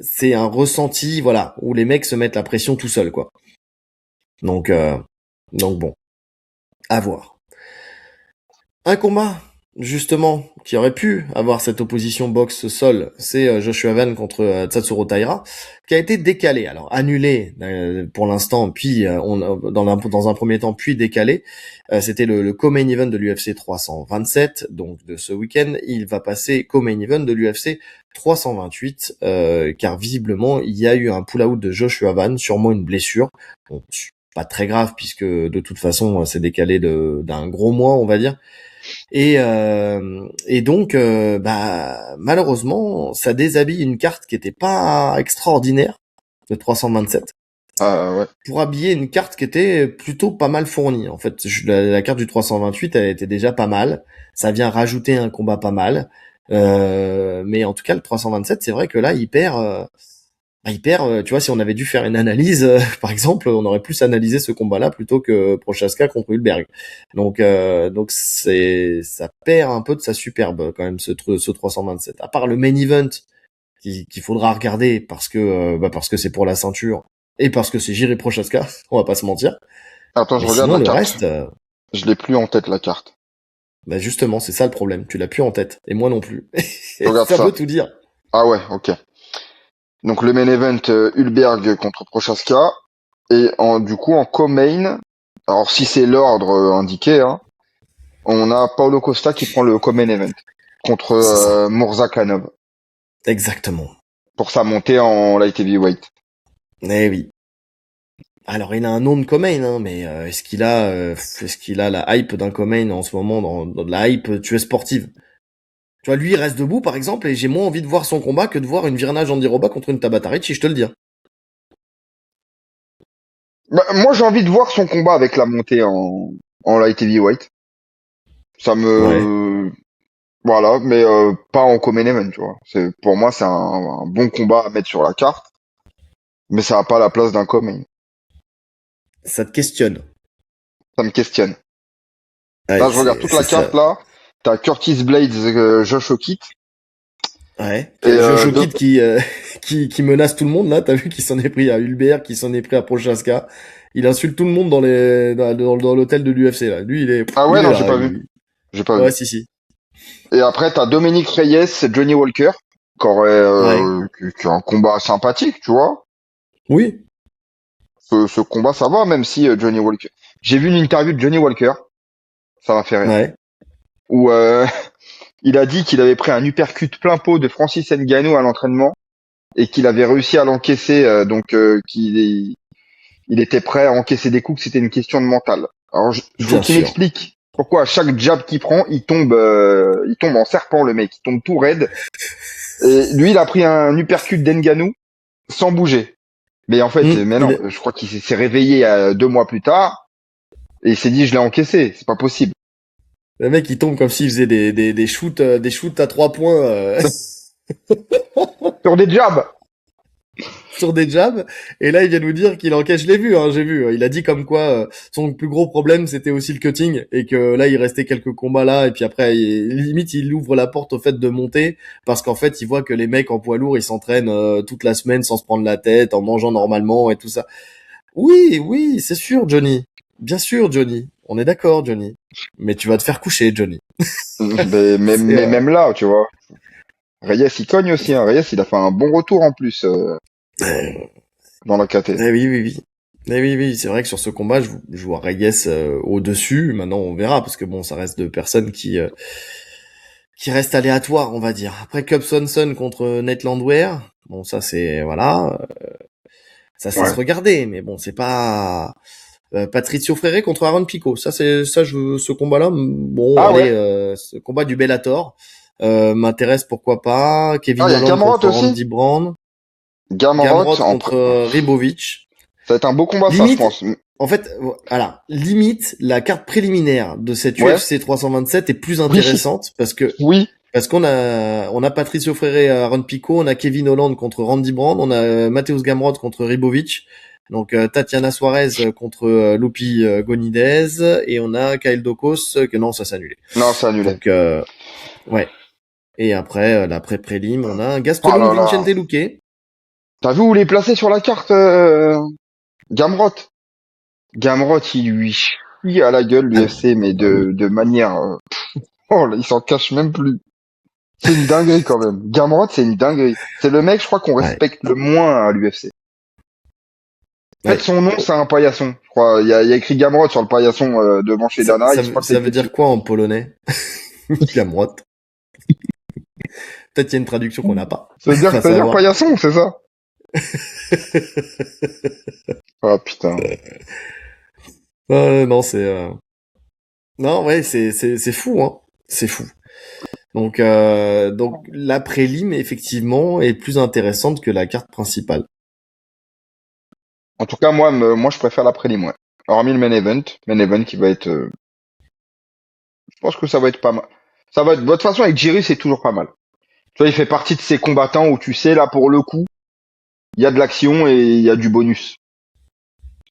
c'est un ressenti, voilà, où les mecs se mettent la pression tout seuls, quoi. Donc, euh, donc bon, à voir. Un combat, justement, qui aurait pu avoir cette opposition boxe-sol, c'est Joshua Van contre Tatsuro Taira, qui a été décalé. Alors, annulé pour l'instant, puis dans un premier temps, puis décalé. C'était le co-main event de l'UFC 327, donc de ce week-end. Il va passer co-main event de l'UFC 328, car visiblement, il y a eu un pull-out de Joshua Van, sûrement une blessure. Bon, pas très grave, puisque de toute façon, c'est décalé d'un gros mois, on va dire. Et donc, bah, malheureusement, ça déshabille une carte qui était pas extraordinaire de 327 Ouais. pour habiller une carte qui était plutôt pas mal fournie. En fait, la carte du 328, elle était déjà pas mal. Ça vient rajouter un combat pas mal. Mais en tout cas, le 327, c'est vrai que là, il perd, tu vois, si on avait dû faire une analyse, par exemple, on aurait plus analysé ce combat-là plutôt que Prochaska contre Hulberg. Donc ça perd un peu de sa superbe quand même ce 327. À part le main event qu'il faudra regarder parce que c'est pour la ceinture et parce que c'est Jiri Prochaska, on va pas se mentir. Attends, je Mais regarde sinon la le carte. reste, Je l'ai plus en tête, la carte. bah justement, c'est ça le problème. Tu l'as plus en tête et moi non plus. Je regarde Ça veut ça. tout dire. Ah ouais, ok. Donc le main event, Hulberg contre Prochaska. Et du coup, en co-main, alors si c'est l'ordre indiqué, hein, on a Paulo Costa qui prend le co-main event contre C'est ça. Murzakanov Exactement. pour sa montée en light heavyweight. Eh oui. Alors il a un nom de Comain, hein, mais est-ce qu'il a la hype d'un Comain en ce moment dans de la hype tueuse sportive? Tu vois, lui il reste debout par exemple et j'ai moins envie de voir son combat que de voir une Virna Jandiroba contre une Tabata Ricci, je te le dis. Bah, moi, j'ai envie de voir son combat avec la montée en light heavyweight. Ça Ouais. me, voilà, mais pas en co-main event, tu vois. Pour moi, c'est un bon combat à mettre sur la carte, mais ça n'a pas la place d'un co-main. Ça te questionne. Ça me questionne. Ouais, Là, je regarde toute c'est la ça. carte là. T'as Curtis Blades, Josh O'Keefe Ouais. et Josh Kid qui menace tout le monde là, t'as vu qu'il s'en est pris à Hulbert, qu'il s'en est pris à Prochaska. Il insulte tout le monde dans l'hôtel de l'UFC là. ah Lui ouais, il est non, j'ai là. pas vu. J'ai pas Ouais, vu. si. Et après, t'as Dominic Reyes et Johnny Walker, Ouais. qui a un combat sympathique, tu vois. Oui. Ce combat, ça va, même si Johnny Walker. J'ai vu une interview de Johnny Walker, ça m'a fait rire, Ouais. où il a dit qu'il avait pris un uppercut plein pot de Francis Ngannou à l'entraînement et qu'il avait réussi à l'encaisser, il était prêt à encaisser des coups, que c'était une question de mental. Alors, faut Bien qu'il sûr. m'explique pourquoi à chaque jab qu'il prend, il tombe en serpent, le mec, il tombe tout raide. Et lui, il a pris un uppercut d'Ngannou sans bouger. Mais en fait, mais non, Il je crois qu'il s'est réveillé 2 mois plus tard et il s'est dit, je l'ai encaissé, c'est pas possible. Le mec, il tombe comme s'il faisait des shoots à 3 points Sur des jabs. sur des jabs. Et là, il vient nous dire qu'il encaisse. Je l'ai vu, hein, j'ai vu. Il a dit comme quoi son plus gros problème, c'était aussi le cutting et que là, il restait quelques combats là. Et puis après, limite, il ouvre la porte au fait de monter parce qu'en fait, il voit que les mecs en poids lourd, ils s'entraînent toute la semaine sans se prendre la tête, en mangeant normalement et tout ça. Oui, oui, c'est sûr, Johnny. Bien sûr, Johnny. On est d'accord, Johnny. Mais tu vas te faire coucher, Johnny. C'est, Même là, tu vois. Reyes, il cogne aussi, hein. Reyes, il a fait un bon retour en plus dans la KT. oui, oui, oui. Oui, oui, c'est vrai que sur ce combat, je vois Reyes au-dessus. Maintenant, on verra, parce que bon, ça reste deux personnes qui restent aléatoires, on va dire. Après, Cub Swanson contre Nate Landwehr, bon, ça c'est, voilà, ça se Ouais. regardait, mais bon, c'est pas... Patricio Freire contre Aaron Pico, ce combat-là, bon, Ah allez, ouais. ce combat du Bellator m'intéresse, pourquoi pas. Ah, Kevin il y a Holland Gamrot contre aussi. Randy Brown, Gamrot Gamrot contre Ribovic. Ça va être un beau combat, ça, je Limite, pense. en fait, voilà, limite, la carte préliminaire de cette Ouais. UFC 327 est plus Oui. intéressante Oui. parce qu'on a Patricio Freire et Aaron Pico, on a Kevin Holland contre Randy Brand, on a Mateusz Gamrot contre Ribovic, donc Tatiana Suarez contre Lupi Gonidez, et on a Kyle Dokos que non, ça s'est annulé. Non, c'est annulé. Donc ouais. Et après la pré-prélim, on a Oh Gastelum là là. Vicente Luque. T'as vu où il est placé sur la carte, Gamrot? Gamrot, il lui chie à la gueule, Ah oui, l'UFC, mais ah oui. de manière, oh là, il s'en cache même plus. C'est une dinguerie quand même. Gamrot, c'est une dinguerie. C'est le mec, je crois, qu'on Ouais. respecte le moins à l'UFC. En fait, Ouais. son nom, c'est un paillasson. Je crois, il y a écrit Gamrot sur le paillasson devant chez Ça, Dana. ça, Je crois que c'est ça veut écrit dire dessus. quoi en polonais? Gamrot. Peut-être il y a une traduction qu'on n'a pas. Ça Va veut dire savoir. paillasson, c'est ça? Ah putain. Non, c'est non, ouais, c'est fou, hein. C'est fou. Donc la prélim effectivement est plus intéressante que la carte principale. En tout cas, moi, je préfère la prélim, ouais. Hormis le main event. Main event qui va être, je pense que ça va être pas mal. Ça va être, de toute façon, avec Jiri, c'est toujours pas mal. Tu vois, il fait partie de ces combattants où tu sais, là, pour le coup, il y a de l'action et il y a du bonus.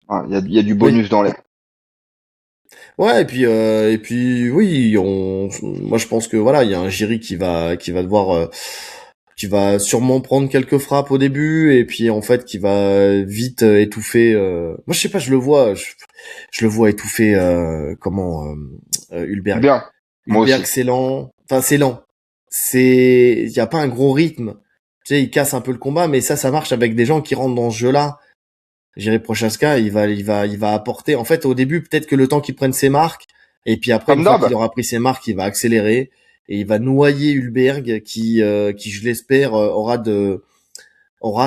Ah, il y a du Oui. bonus dans l'air. Ouais, et puis oui, moi je pense que voilà, il y a un Jiri qui va devoir qui va sûrement prendre quelques frappes au début et puis en fait qui va vite étouffer moi je sais pas, je le vois étouffer Hulberg. Bien. Moi Hulberg aussi. c'est lent, enfin c'est lent. Il y a pas un gros rythme. Tu sais, il casse un peu le combat mais ça marche avec des gens qui rentrent dans ce jeu-là. Jiri Prochaska, il va apporter. En fait, au début, peut-être que le temps qu'il prenne ses marques, et puis après, une Comme fois qu'il d'hab. aura pris ses marques, il va accélérer et il va noyer Hulberg, qui, je l'espère, aura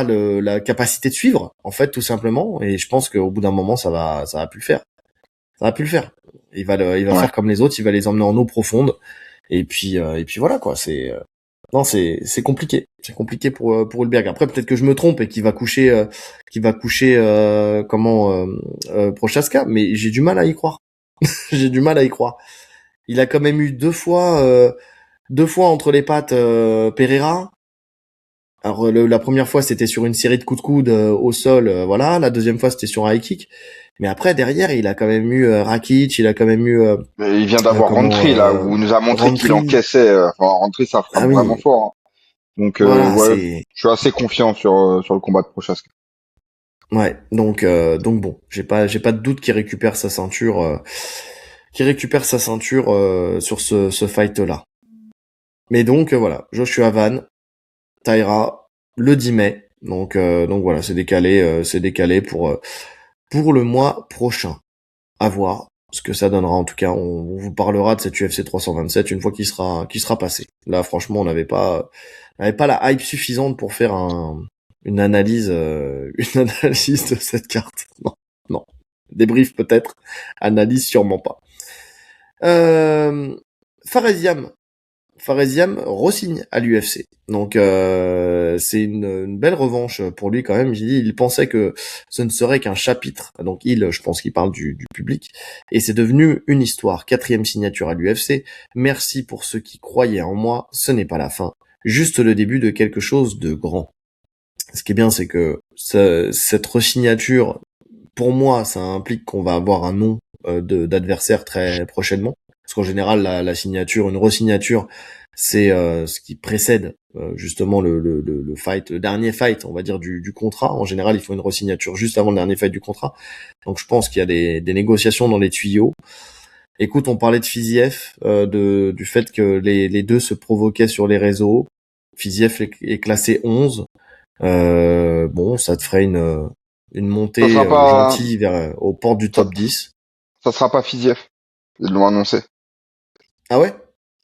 la capacité de suivre, en fait, tout simplement. Et je pense qu'au bout d'un moment, ça va plus le faire. Ça va plus le faire. Il va Ouais. faire comme les autres, il va les emmener en eau profonde. Et puis voilà, quoi. Non, c'est compliqué. C'est compliqué pour Hulberg. Après, peut-être que je me trompe et qu'il va coucher Prochaska, mais j'ai du mal à y croire. J'ai du mal à y croire. Il a quand même eu deux fois entre les pattes Pereira. Alors la première fois c'était sur une série de coups de coude au sol, voilà. La deuxième fois c'était sur un high kick. Mais après derrière il a quand même eu Rakic, il a quand même eu Mais il vient d'avoir Roundtree, là, où il nous a montré qu'il Roundtree. encaissait, enfin, Roundtree, ça Ah frappe vraiment oui, fort, hein. Donc, voilà, ouais, c'est je suis assez confiant sur le combat de Prochaska. ouais. Donc bon, j'ai pas de doute qu'il récupère sa ceinture sur ce fight là. Mais donc voilà, Joshua Van, Taira le 10 mai. Donc voilà, c'est décalé pour le mois prochain. À voir ce que ça donnera. En tout cas, on vous parlera de cette UFC 327 une fois qu'il sera passé. Là, franchement, on n'avait pas la hype suffisante pour faire une analyse, une analyse de cette carte. Non, non. Débrief peut-être, analyse sûrement pas. Euh, Faresiam Faresiam re-signe à l'UFC. Donc c'est une belle revanche pour lui quand même. J'ai dit, il pensait que ce ne serait qu'un chapitre. Donc je pense qu'il parle du public. Et c'est devenu une histoire. 4e signature à l'UFC. Merci pour ceux qui croyaient en moi. Ce n'est pas la fin. Juste le début de quelque chose de grand. Ce qui est bien, c'est que cette re-signature, pour moi, ça implique qu'on va avoir un nom d'adversaire très prochainement. Parce qu'en général, la signature, une re-signature, c'est ce qui précède justement le fight, le dernier fight, on va dire, du contrat. En général, il faut une re-signature juste avant le dernier fight du contrat. Donc je pense qu'il y a des négociations dans les tuyaux. Écoute, on parlait de Fiziev, du fait que les deux se provoquaient sur les réseaux. Fiziev est classé 11. Bon, ça te ferait une montée gentille vers aux portes du top 10. Ça sera pas Fiziev. Ils l'ont annoncé. Ah ouais?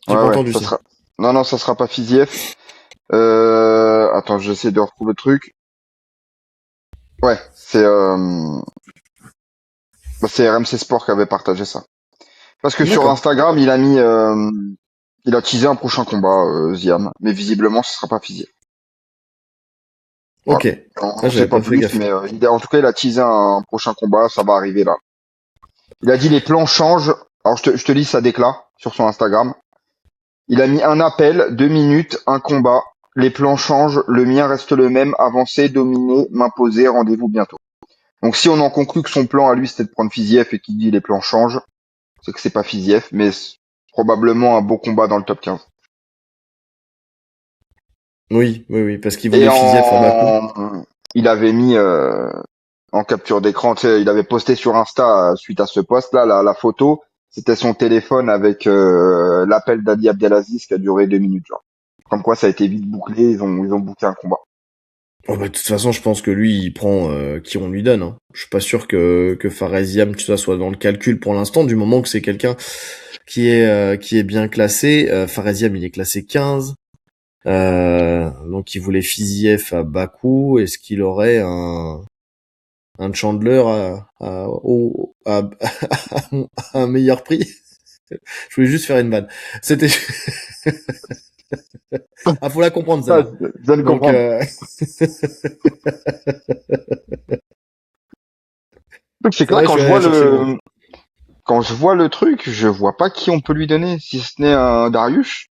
J'ai pas entendu ça. Non, ça sera pas Fiziev. Attends, j'essaie de retrouver le truc. Ouais, c'est RMC Sport qui avait partagé ça. Parce que sur Instagram, il a teasé un prochain combat, Ziam. Mais visiblement, ce sera pas Fiziev. Ok. Voilà. Je sais pas plus, mais en tout cas, il a teasé un prochain combat. Ça va arriver là. Il a dit les plans changent. Alors, je te lis sa déclat sur son Instagram. Il a mis un appel, 2 minutes, un combat. Les plans changent, le mien reste le même, avancer, dominer, m'imposer, rendez-vous bientôt. Donc si on en conclut que son plan à lui c'était de prendre Fiziev et qu'il dit les plans changent, c'est que c'est pas Fiziev, mais probablement un beau combat dans le top 15. Oui, parce qu'il voulait Fiziev en Bakou. Il avait mis en capture d'écran, tu sais, il avait posté sur Insta suite à ce post là, la photo, c'était son téléphone avec l'appel d'Ali Abdelaziz qui a duré 2 minutes, genre. Comme quoi ça a été vite bouclé, ils ont bouclé un combat. Oh bah, de toute façon, je pense que lui, il prend qui on lui donne. Hein. Je suis pas sûr que Faresiam soit dans le calcul pour l'instant, du moment que c'est quelqu'un qui est bien classé. Faresiam, il est classé 15. Donc il voulait Fiziev à Bakou. Est-ce qu'il aurait un Chandler à un meilleur prix? Je voulais juste faire une vanne. C'était ah, faut la comprendre ça. Vous allez comprendre. C'est que là, quand je vois le truc, je vois pas qui on peut lui donner, si ce n'est un Dariush.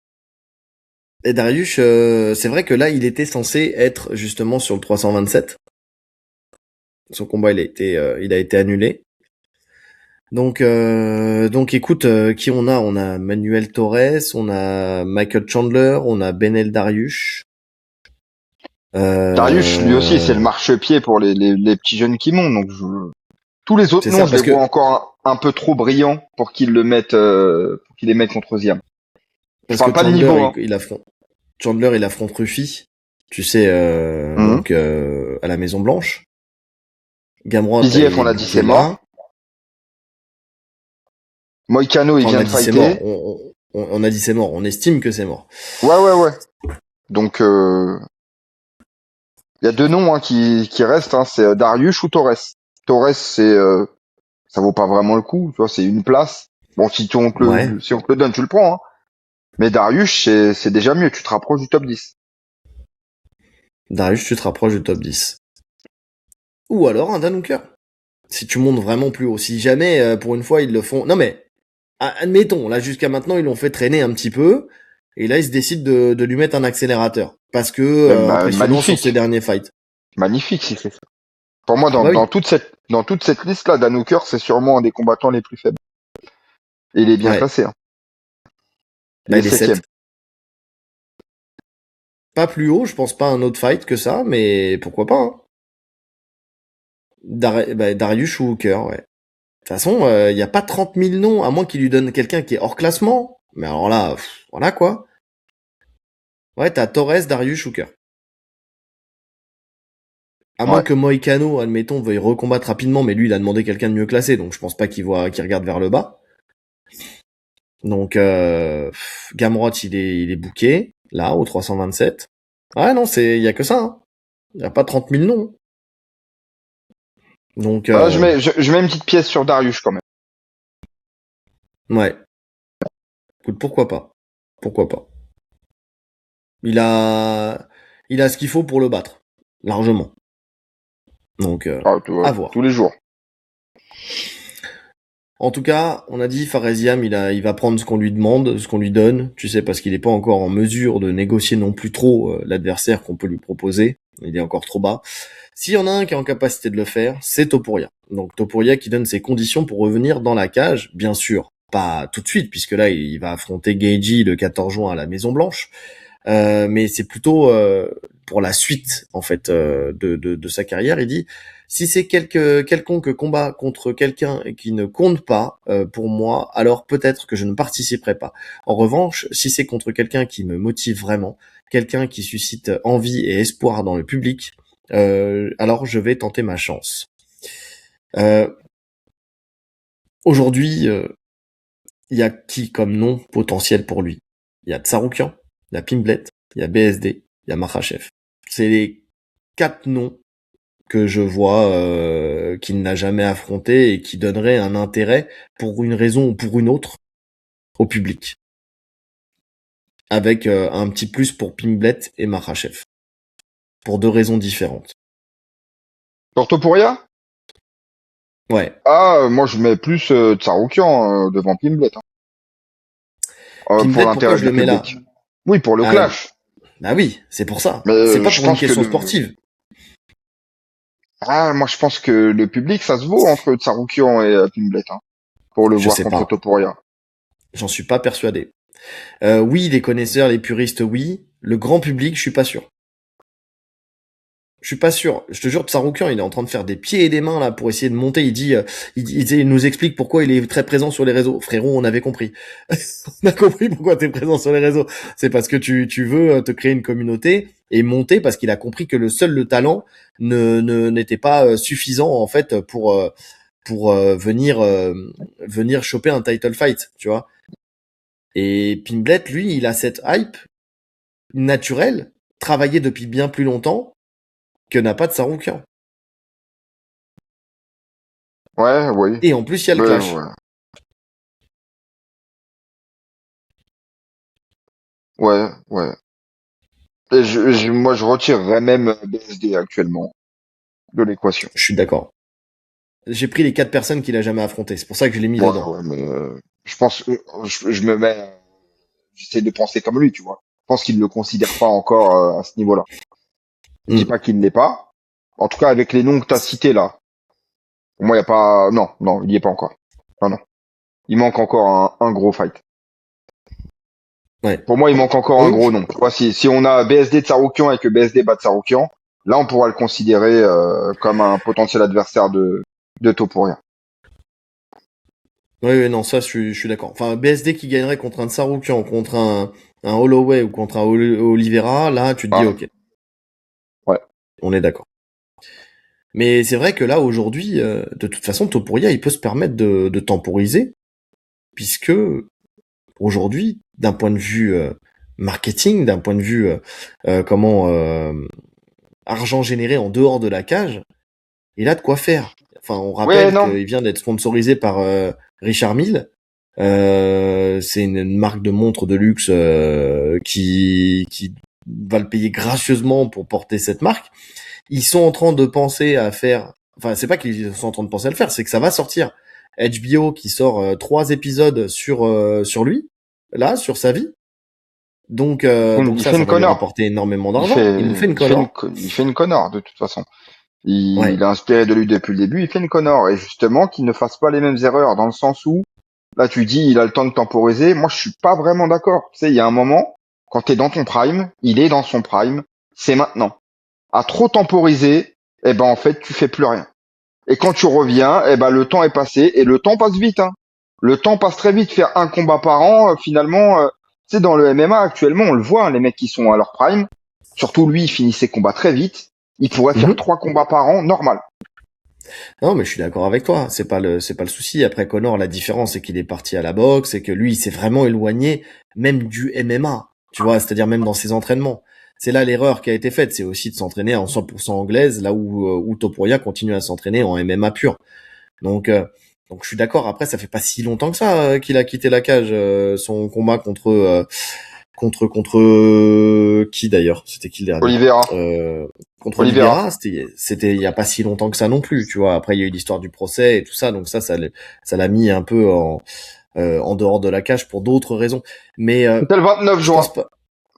Et Dariush, c'est vrai que là, il était censé être justement sur le 327. Son combat, il a été annulé. Donc écoute, qui on a? On a Manuel Torres, on a Michael Chandler, on a Benel Dariush. Dariush, lui aussi, c'est le marchepied pour les petits jeunes qui montent. Donc tous les autres noms, je les vois encore un peu trop brillants pour qu'ils les mettent contre Ziam. Je parle pas de niveau. Hein. Chandler, il affronte Ruffy, tu sais, donc à la Maison Blanche. Gamrot, Fiziev, on a dit c'est mort. Moïcano, il vient de fighter. On a dit c'est mort. On estime que c'est mort. Ouais. Donc, il y a 2 noms hein, qui restent. Hein, c'est Dariush ou Torres. Torres, ça vaut pas vraiment le coup. Tu vois, c'est une place. Bon, si on te le donne, tu le prends. Hein. Mais Dariush, c'est déjà mieux. Tu te rapproches du top 10. Dariush, tu te rapproches du top 10. Ou alors un Dan Hooker. Si tu montes vraiment plus haut. Si jamais, pour une fois, ils le font... Non mais, admettons, là jusqu'à maintenant, ils l'ont fait traîner un petit peu. Et là, ils se décident de lui mettre un accélérateur. Parce que impressionnant sur ses derniers fights. Magnifique si c'est ça. Pour moi, dans toute cette liste-là, Dan Hooker, c'est sûrement un des combattants les plus faibles. Et il est bien classé. Hein. Il est 7. Pas plus haut, je pense pas un autre fight que ça, mais pourquoi pas. Hein. Dariush ou Hooker, ouais. De toute façon, il y a pas 30 000 noms, à moins qu'il lui donne quelqu'un qui est hors classement. Mais alors là, voilà quoi. Ouais, t'as Torres, Dariush, Hooker. À moins que Moïcano, admettons, veuille recombattre rapidement, mais lui, il a demandé quelqu'un de mieux classé, donc je pense pas qu'il regarde vers le bas. Donc, Gamrot, il est booké, là, au 327. Ouais, non, il y a que ça, hein. Il y a pas 30 000 noms. Donc, je mets une petite pièce sur Dariush, quand même. Ouais. Écoute, pourquoi pas. Il a ce qu'il faut pour le battre, largement. Donc, à voir. Tous les jours. En tout cas, on a dit Faresiam, il va prendre ce qu'on lui demande, ce qu'on lui donne, tu sais, parce qu'il n'est pas encore en mesure de négocier non plus trop l'adversaire qu'on peut lui proposer. Il est encore trop bas. S'il y en a un qui est en capacité de le faire, c'est Topuria. Donc Topuria qui donne ses conditions pour revenir dans la cage, bien sûr, pas tout de suite, puisque là, il va affronter Geiji le 14 juin à la Maison Blanche. Mais c'est plutôt pour la suite, en fait, de sa carrière. Il dit, si c'est quelconque combat contre quelqu'un qui ne compte pas pour moi, alors peut-être que je ne participerai pas. En revanche, si c'est contre quelqu'un qui me motive vraiment, quelqu'un qui suscite envie et espoir dans le public, alors je vais tenter ma chance. Aujourd'hui, il y a qui comme nom potentiel pour lui? Il y a Tsaroukian, il y a Pimblet, il y a BSD, il y a Makhachev. C'est les 4 noms que je vois qu'il n'a jamais affronté et qui donneraient un intérêt pour une raison ou pour une autre au public. Avec un petit plus pour Pimblet et Makhachev. Pour 2 raisons différentes. Pour Topuria? Ouais. Moi je mets plus Tsaroukian devant Pimblet. Pimblet, pour l'intérêt pourquoi je du le mets là? public. Oui, pour le clash. Bah oui, c'est pour ça. Mais C'est pas je pour une pense que question sportive. moi je pense que le public, ça se vaut entre Tsaroukian et Pimblet, hein, pour le Je voir sais contre pas. Topuria. J'en suis pas persuadé. Oui, les connaisseurs, les puristes, oui. Le grand public, je suis pas sûr. Je suis pas sûr. Je te jure, Tsaroukian, il est en train de faire des pieds et des mains là pour essayer de monter. Il dit, il nous explique pourquoi il est très présent sur les réseaux. Frérot, on avait compris. On a compris pourquoi t'es présent sur les réseaux. C'est parce que tu veux te créer une communauté et monter parce qu'il a compris que le talent n'était pas suffisant en fait pour venir choper un title fight, tu vois. Et Pimblet, lui, il a cette hype naturelle, travaillée depuis bien plus longtemps que n'a pas de Tsaroukian. Ouais, oui. Et en plus, il y a le Ouais, clash. ouais. Ouais, ouais. Et moi, je retirerais même BSD actuellement de l'équation. Je suis d'accord. J'ai pris les 4 personnes qu'il a jamais affrontées. C'est pour ça que je l'ai mis Ouais, dedans. ouais, mais je pense que je me mets, j'essaie de penser comme lui, tu vois. Je pense qu'il ne le considère pas encore à ce niveau-là. Je dis Hmm. pas qu'il ne l'est pas. En tout cas, avec les noms que tu as cités là, pour moi, il y a pas. Non, non, il y est pas encore. Non, non. Il manque encore un gros fight. Ouais. Pour moi, il manque encore un Donc, gros nom. Tu vois, si on a BSD de Tsaroukian et que BSD bat Tsaroukian, là, on pourra le considérer comme un potentiel adversaire de Topuria. ouais, non, ça, je suis d'accord. Enfin, BSD qui gagnerait contre un Tsaroukian, contre un Holloway ou contre un Oliveira, là, tu te dis, Ah, ok, ouais. on est d'accord. Mais c'est vrai que là, aujourd'hui, de toute façon, Topuria, il peut se permettre de temporiser, puisque aujourd'hui, d'un point de vue marketing, d'un point de vue argent généré en dehors de la cage, il a de quoi faire. Enfin, on Ouais, rappelle non. qu'il vient d'être sponsorisé par Richard Mille. C'est une marque de montres de luxe qui va le payer gracieusement pour porter cette marque. Ils sont en train de penser à faire. Enfin, c'est pas qu'ils sont en train de penser à le faire, c'est que ça va sortir. HBO qui sort 3 épisodes sur lui, là, sur sa vie. Donc Il ça, fait ça une va lui Connor. rapporter énormément d'argent. Il nous fait une Connor. Il fait une Connor, de toute façon. Il Ouais. est inspiré de lui depuis le début, il fait une Connor. Et justement, qu'il ne fasse pas les mêmes erreurs, dans le sens où, là, tu dis, il a le temps de temporiser. Moi, je suis pas vraiment d'accord. Tu sais, il y a un moment, quand t'es dans ton prime, il est dans son prime, c'est maintenant. À trop temporiser, eh ben, en fait, tu fais plus rien. Et quand tu reviens, eh ben, le temps est passé, et le temps passe vite, hein. Le temps passe très vite. Faire un combat par an, finalement, tu sais, dans le MMA, actuellement, on le voit, hein, les mecs qui sont à leur prime, surtout lui, il finit ses combats très vite. Il pourrait faire Mhm. 3 combats par an, normal. Non, mais je suis d'accord avec toi. C'est pas le souci. Après Connor, la différence, c'est qu'il est parti à la boxe et que lui, il s'est vraiment éloigné, même du MMA. Tu vois, c'est-à-dire même dans ses entraînements. C'est là l'erreur qui a été faite. C'est aussi de s'entraîner en 100% anglaise, là où Topuria continue à s'entraîner en MMA pur. Donc, euh, donc je suis d'accord. Après, ça fait pas si longtemps que ça qu'il a quitté la cage. Son combat contre Contre qui d'ailleurs? C'était qui le dernier? Oliveira. Contre Oliveira, c'était il y a pas si longtemps que ça non plus, tu vois. Après il y a eu l'histoire du procès et tout ça, donc ça l'a mis un peu en dehors de la cage pour d'autres raisons. Mais C'était le 29 je juin. pense pas.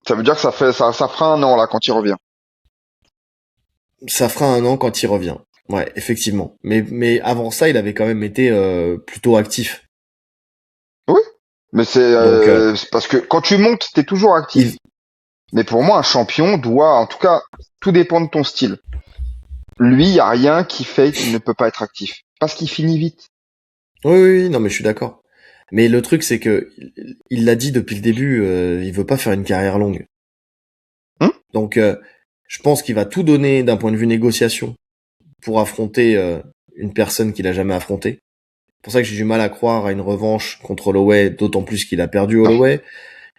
Ça veut dire que ça fera un an là quand il revient. Ça fera un an quand il revient. Ouais, effectivement. Mais avant ça, il avait quand même été plutôt actif. Oui. Mais Donc c'est parce que quand tu montes, t'es toujours actif. il... Mais pour moi, un champion doit, en tout cas, tout dépend de ton style. Lui, y a rien qui fait qu'il ne peut pas être actif. Parce qu'il finit vite. oui, non mais je suis d'accord. Mais le truc c'est que il l'a dit depuis le début, il veut pas faire une carrière longue. Hum. Donc je pense qu'il va tout donner d'un point de vue négociation pour affronter une personne qu'il a jamais affrontée. C'est pour ça que j'ai du mal à croire à une revanche contre Holloway, d'autant plus qu'il a perdu Non. Holloway.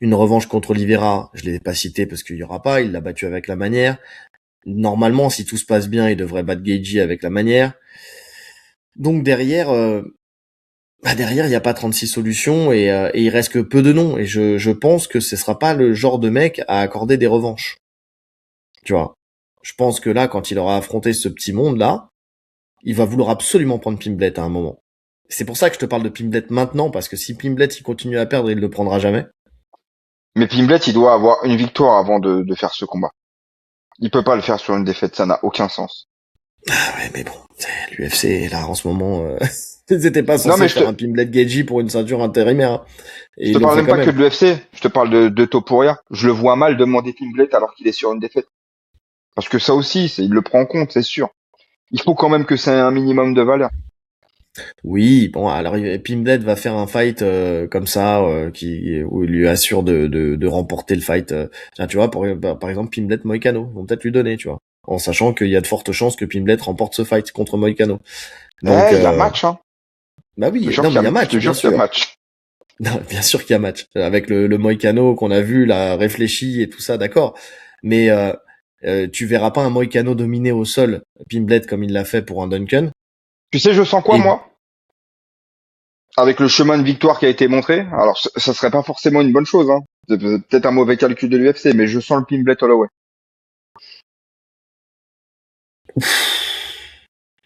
Une revanche contre Oliveira, je l'ai pas cité parce qu'il y aura pas, il l'a battu avec la manière. Normalement, si tout se passe bien, il devrait battre Gaethje avec la manière. Donc derrière, derrière, il n'y a pas 36 solutions et il reste que peu de noms. Et je pense que ce sera pas le genre de mec à accorder des revanches. Tu vois. Je pense que là, quand il aura affronté ce petit monde-là, il va vouloir absolument prendre Pimblet à un moment. C'est pour ça que je te parle de Pimblet maintenant, parce que si Pimblet il continue à perdre, il le prendra jamais. Mais Pimblet, il doit avoir une victoire avant de faire ce combat. Il peut pas le faire sur une défaite, ça n'a aucun sens. Ah ouais, mais bon, l'UFC là en ce moment, ils étaient pas Non, censés mais faire un Pimblet Gaethje pour une ceinture intérimaire, hein. Et je te ils l'ont parle fait même quand pas que même. de l'UFC, je te parle de Topuria. Je le vois mal demander Pimblet alors qu'il est sur une défaite. Parce que ça aussi, il le prend en compte, c'est sûr. Il faut quand même que c'est un minimum de valeur. Oui, bon, alors Pimblet va faire un fight comme ça, où il lui assure de remporter le fight. Tiens, tu vois, par exemple, Pimblet Moïcano, vont peut-être lui donner, tu vois, en sachant qu'il y a de fortes chances que Pimblet remporte ce fight contre Moïcano. Donc, Il y a match, hein. bah Je te oui, jure non, mais il y a je te match, bien jure qu'il y a sûr. match. Non, bien sûr qu'il y a match. Avec le Moïcano qu'on a vu, là, réfléchi et tout ça, d'accord. Mais tu verras pas un Moïcano dominé au sol, Pimblet, comme il l'a fait pour un Duncan. Tu sais, je sens quoi, Et moi? Avec le chemin de victoire qui a été montré. Alors, ça serait pas forcément une bonne chose, hein. C'est peut-être un mauvais calcul de l'UFC, mais je sens le Pimblet Holloway.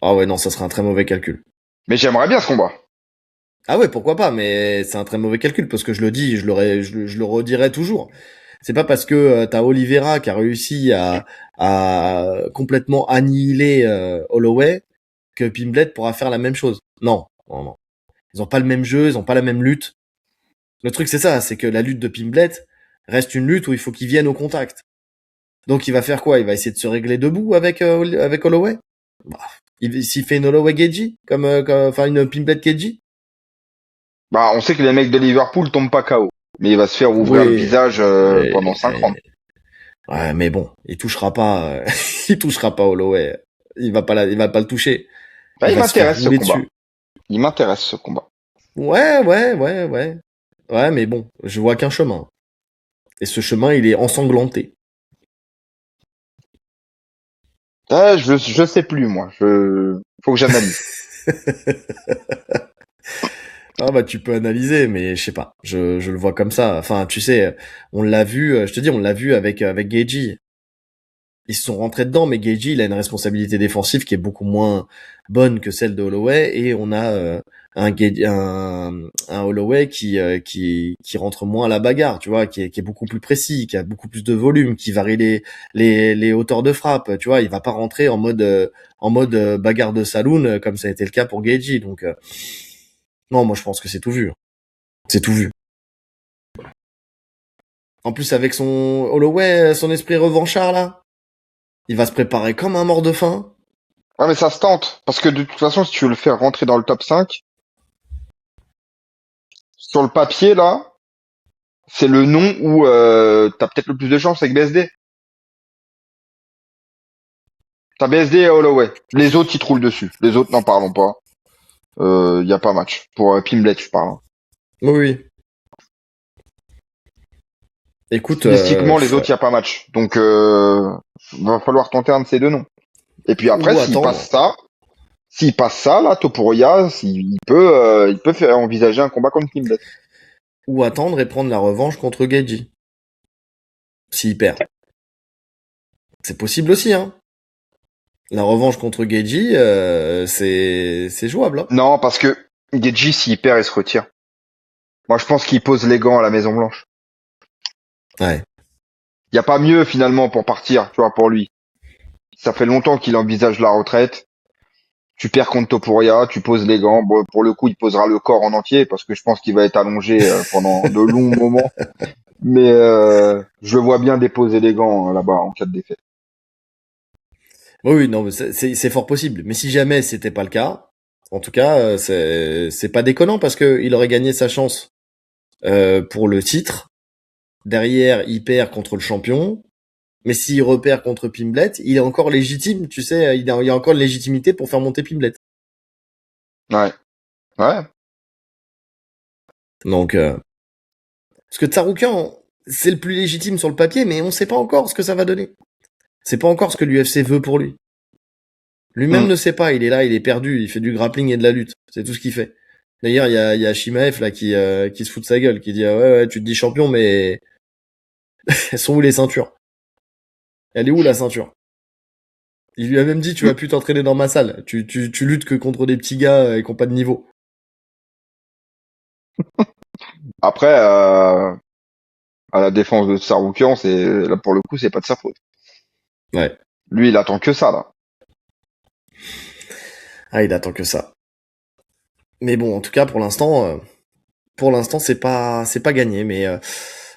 ah ouais, non, ça serait un très mauvais calcul. Mais j'aimerais bien ce combat. Ah ouais, pourquoi pas, mais c'est un très mauvais calcul parce que je le dis, je le redirai toujours. C'est pas parce que t'as Oliveira qui a réussi à complètement annihiler Holloway que Pimblet pourra faire la même chose. Non, non, non. Ils ont pas le même jeu, ils ont pas la même lutte. Le truc c'est ça, c'est que la lutte de Pimblet reste une lutte où il faut qu'il vienne au contact. Donc il va faire quoi? Il va essayer de se régler debout avec Holloway. Bah, s'il fait une Holloway Gaethje enfin une Pimblet Gaethje. Bah, on sait que les mecs de Liverpool tombent pas KO. Mais il va se faire ouvrir le Oui, visage pendant 5 mais, rounds. ouais, mais bon, il touchera pas, il touchera pas Holloway. Il va pas le toucher. Bah, Il il va se faire m'intéresse ce rouler combat. dessus. Il m'intéresse ce combat. Ouais. Ouais, mais bon, je vois qu'un chemin. Et ce chemin, il est ensanglanté. Je sais plus, moi. Faut que j'analyse. Ah bah tu peux analyser, mais je sais pas. Je le vois comme ça. Enfin, tu sais, on l'a vu. Je te dis, on l'a vu avec Gaethje. Ils se sont rentrés dedans, mais Gaethje, il a une responsabilité défensive qui est beaucoup moins bonne que celle de Holloway, et on a un Holloway qui rentre moins à la bagarre, tu vois, qui est beaucoup plus précis, qui a beaucoup plus de volume, qui varie les hauteurs de frappe, tu vois. Il va pas rentrer en mode bagarre de saloon comme ça a été le cas pour Gaethje. Donc non, moi je pense que c'est tout vu. C'est tout vu. En plus avec son Holloway, son esprit revanchard là, il va se préparer comme un mort de faim. Ah, mais ça se tente. Parce que de toute façon, si tu veux le faire rentrer dans le top 5, sur le papier, là, c'est le nom où t'as peut-être le plus de chance avec BSD. T'as BSD et Holloway. Les autres, ils te roulent dessus. Les autres, n'en parlons pas. Y a pas match. Pour Pimblet, je parle, hein. Oui. Écoute, Stylistiquement, les autres, y a pas match. Donc, va falloir tenter un de ces deux noms. Et puis après, ou attendre. s'il passe ça, là, Topuria, il peut faire envisager un combat contre Pimblet. Ou attendre et prendre la revanche contre Gaethje. s'il perd. C'est possible aussi, hein. La revanche contre Geji, c'est jouable, hein. Non, parce que Geji, s'il perd, il se retire. Moi, je pense qu'il pose les gants à la Maison Blanche. Ouais. Il y a pas mieux finalement pour partir, tu vois, pour lui. Ça fait longtemps qu'il envisage la retraite. Tu perds contre Topuria, tu poses les gants. Bon, pour le coup, il posera le corps en entier parce que je pense qu'il va être allongé pendant de longs moments. Mais je le vois bien déposer les gants là-bas en cas de défaite. Oui, non, mais c'est fort possible. Mais si jamais c'était pas le cas, en tout cas, c'est pas déconnant parce que il aurait gagné sa chance pour le titre. Derrière, il perd contre le champion. Mais s'il repère contre Pimblet, il est encore légitime, tu sais, il y a encore une légitimité pour faire monter Pimblet. Ouais, ouais. Donc, parce que Tsaroukian, c'est le plus légitime sur le papier, mais on sait pas encore ce que ça va donner. C'est pas encore ce que l'UFC veut pour lui. Lui-même Hmm. ne sait pas, il est là, il est perdu, il fait du grappling et de la lutte. C'est tout ce qu'il fait. D'ailleurs, il y a Shimaev là qui se fout de sa gueule, qui dit ah ouais, tu te dis champion, mais elles sont où les ceintures? Elle est où la ceinture? Il lui a même dit tu vas plus t'entraîner dans ma salle, tu luttes que contre des petits gars qui ont pas de niveau. Après, à la défense de Tsaroukian, c'est là pour le coup, c'est pas de sa faute. Ouais. Lui, il attend que ça là. Ah, il attend que ça. Mais bon, en tout cas, pour l'instant, c'est pas gagné.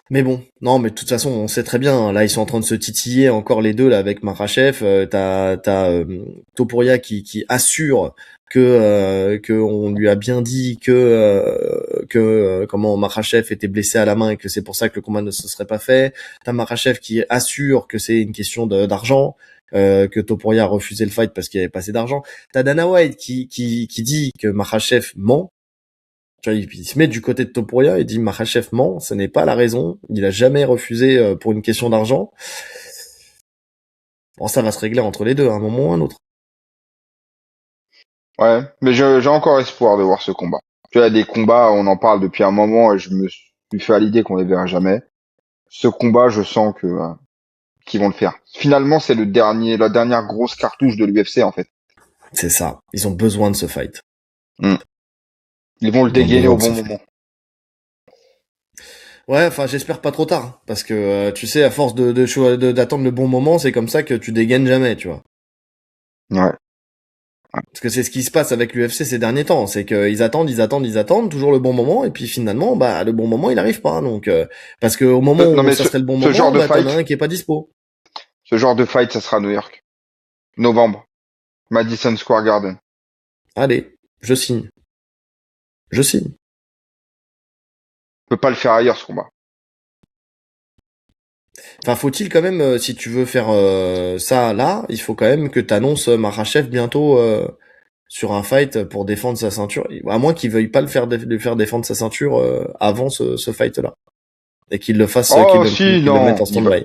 Mais bon, non, mais de toute façon, on sait très bien. Hein, là, ils sont en train de se titiller encore les deux là avec Makhachev. T'as Topuria qui assure que on lui a bien dit que comment Makhachev était blessé à la main et que c'est pour ça que le combat ne se serait pas fait. T'as Makhachev qui assure que c'est une question d'argent. Que Topuria a refusé le fight parce qu'il y avait pas assez d'argent. T'as Dana White qui dit que Makhachev ment. Tu vois, il se met du côté de Topuria et dit Makhachev ment, ce n'est pas la raison. Il a jamais refusé pour une question d'argent. Bon, ça va se régler entre les deux à un moment ou un autre. Ouais, mais j'ai encore espoir de voir ce combat. Tu vois, il y a des combats, on en parle depuis un moment et je me suis fait à l'idée qu'on les verra jamais. Ce combat, je sens que qu'ils vont le faire. Finalement, c'est la dernière grosse cartouche de l'UFC en fait. C'est ça. Ils ont besoin de ce fight. Hmm. Ils vont le Ils ont dégainer besoin au de bon ce fight. moment. Ouais, enfin, j'espère pas trop tard, hein, parce que tu sais, à force d'attendre le bon moment, c'est comme ça que tu dégaines jamais, tu vois. Ouais. Parce que c'est ce qui se passe avec l'UFC ces derniers temps, c'est qu'ils attendent toujours le bon moment, et puis finalement, bah le bon moment il arrive pas, donc parce que au moment Non où mais ça serait le bon ce genre moment, de bah t'en as fight, un qui est pas dispo. ça sera à New York, novembre, Madison Square Garden. Allez, je signe, je signe. On peut pas le faire ailleurs ce combat. Enfin, faut-il quand même, si tu veux faire ça là, il faut quand même que t'annonces Makhachev bientôt sur un fight pour défendre sa ceinture, à moins qu'il veuille pas le faire défendre sa ceinture avant ce fight là, et qu'il le fasse, Oh si, qu'il le mette non, en stand-by.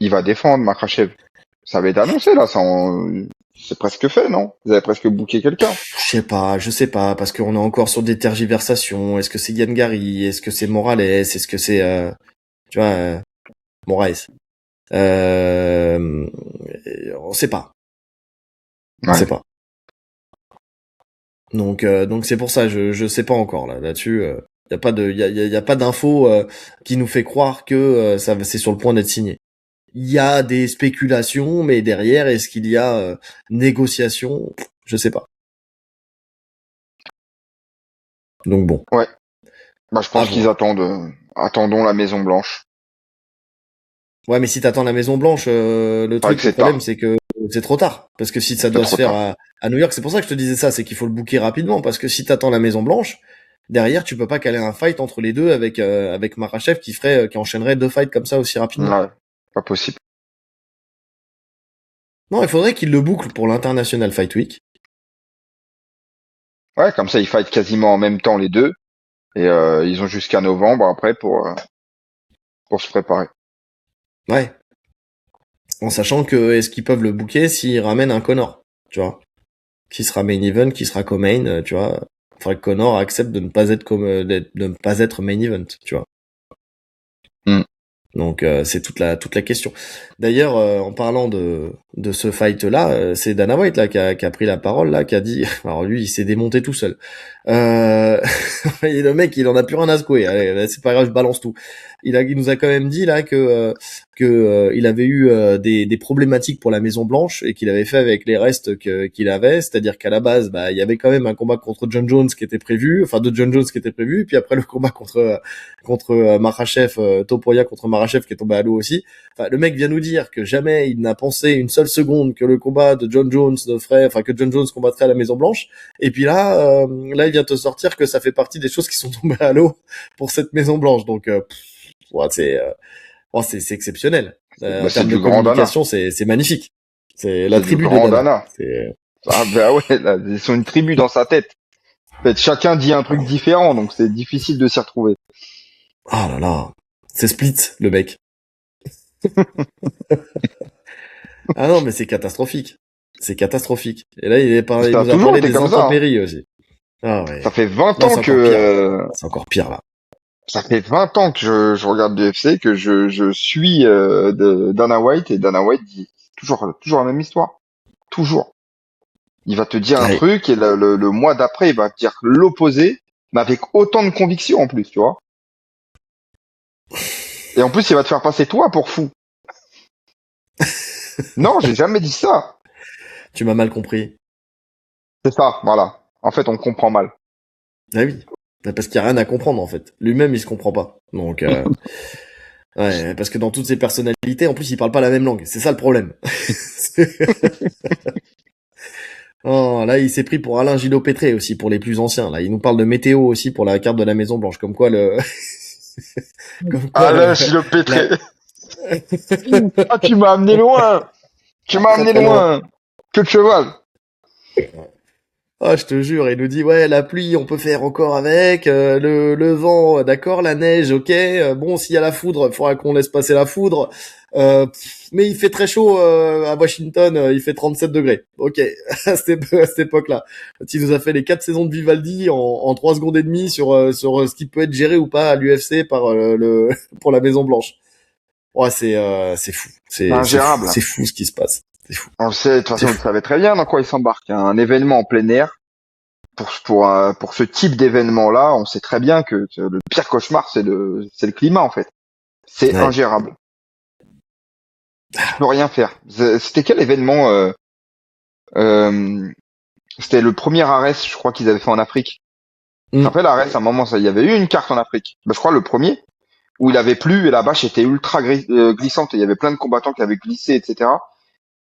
il va défendre Makhachev. Ça avait été annoncé là, c'est presque fait, non? Vous avez presque booké quelqu'un. Je sais pas, parce qu'on est encore sur des tergiversations. Est-ce que c'est Yann Gary? Est-ce que c'est Morales? Est-ce que c'est, tu vois, Moraes? Euh, on sait pas. On Ouais. sait pas. Donc c'est pour ça, je sais pas encore là-dessus. Y a pas de, y a pas d'infos qui nous fait croire que c'est sur le point d'être signé. Il y a des spéculations, mais derrière, est-ce qu'il y a négociation? Je sais pas. Donc bon, Ouais. Bah, je à pense qu'ils voir. attendent, attendons la Maison Blanche. Ouais, mais si t'attends la Maison Blanche, le Pas que truc, le c'est problème, tard. c'est que c'est trop tard. Parce que si ça C'est doit se trop faire tard. à New York, c'est pour ça que je te disais ça, c'est qu'il faut le booker rapidement. Parce que si t'attends la Maison Blanche, derrière, tu peux pas caler un fight entre les deux avec Makhachev qui enchaînerait deux fights comme ça aussi rapidement. Ouais. Pas possible. Non, il faudrait qu'il le boucle pour l'International Fight Week. Ouais, comme ça, ils fight quasiment en même temps les deux. Et ils ont jusqu'à novembre après pour se préparer. Ouais. En sachant que est-ce qu'ils peuvent le booker s'ils ramènent un Connor, tu vois, qui sera main event, qui sera co-main, tu vois. Faudrait que Connor accepte de ne pas être de ne pas être main event, tu vois. Hmm. Donc c'est toute la question. D'ailleurs, en parlant de ce fight là, c'est Dana White là qui a pris la parole là, qui a dit, alors lui il s'est démonté tout seul. Et le mec il en a plus rien à secouer. Allez, c'est pas grave, je balance tout. Il nous a quand même dit là que il avait eu des problématiques pour la Maison Blanche et qu'il avait fait avec les restes qu'il avait, c'est-à-dire qu'à la base bah il y avait quand même un combat contre John Jones qui était prévu, enfin de John Jones qui était prévu, et puis après le combat contre Makhachev, Topuria contre Makhachev qui est tombé à l'eau aussi. Enfin, le mec vient nous dire que jamais il n'a pensé une seule seconde que le combat de John Jones que John Jones combattrait à la Maison Blanche. Et puis là il vient te sortir que ça fait partie des choses qui sont tombées à l'eau pour cette Maison Blanche. Donc ouais, c'est exceptionnel. En C'est termes de du grand Dana. communication, c'est magnifique. C'est la C'est du tribu de grand Dana. Dana. Ah bah ouais, là, ils sont une tribu dans sa tête. En fait, chacun dit un truc différent, donc c'est difficile de s'y retrouver. Oh là là, c'est Split le mec. Ah non, mais c'est catastrophique. C'est catastrophique. Et là, il Ça a nous a toujours parlé été des comme ça, hein. intempéries aussi. Ah ouais. Ça fait 20 Non, ans que c'est encore pire là. ça fait 20 ans que je regarde du UFC, que je suis Dana White, et Dana White dit toujours la même histoire. Toujours. Il va te dire un Ouais. truc et le mois d'après, il va te dire l'opposé, mais avec autant de conviction en plus, tu vois. Et en plus, il va te faire passer toi pour fou. Non, j'ai jamais dit ça. Tu m'as mal compris. C'est ça, voilà. En fait, on comprend mal. Ah oui. Parce qu'il y a rien à comprendre en fait. Lui-même, il se comprend pas. Donc ouais, parce que dans toutes ses personnalités, en plus, il parle pas la même langue. C'est ça le problème. Oh, là, il s'est pris pour Alain Gillot-Pétré aussi, pour les plus anciens. Là, il nous parle de météo aussi pour la carte de la Maison Blanche. Comme quoi comme quoi Ah là, je le la... péterai. Ah, tu m'as amené loin. Tu m'as très amené très loin. loin. Que de cheval. Ah, je te jure, il nous dit ouais, la pluie, on peut faire encore avec, le vent, d'accord, la neige, ok. Bon, s'il y a la foudre, il faudra qu'on laisse passer la foudre. Mais il fait très chaud à Washington, il fait 37 degrés. Ok, à cette époque-là. Il nous a fait les 4 saisons de Vivaldi en 3 secondes et demie sur ce qui peut être géré ou pas à l'UFC par pour la Maison Blanche. Ouais, c'est fou, C'est ingérable. c'est fou ce qui se passe. C'est fou, On le sait, de toute c'est façon, on le fou. savait très bien dans quoi il s'embarque. Un événement en plein air, pour ce type d'événement-là, on sait très bien que le pire cauchemar, c'est le climat, en fait. C'est Ouais. ingérable. Tu peux rien faire. C'était quel événement euh, C'était le premier Ares, je crois qu'ils avaient fait en Afrique. Tu te Mm. rappelles, Ares, à un moment, ça, il y avait eu une carte en Afrique. Ben, je crois le premier, où il avait plu et la bâche était ultra glissante et il y avait plein de combattants qui avaient glissé, etc.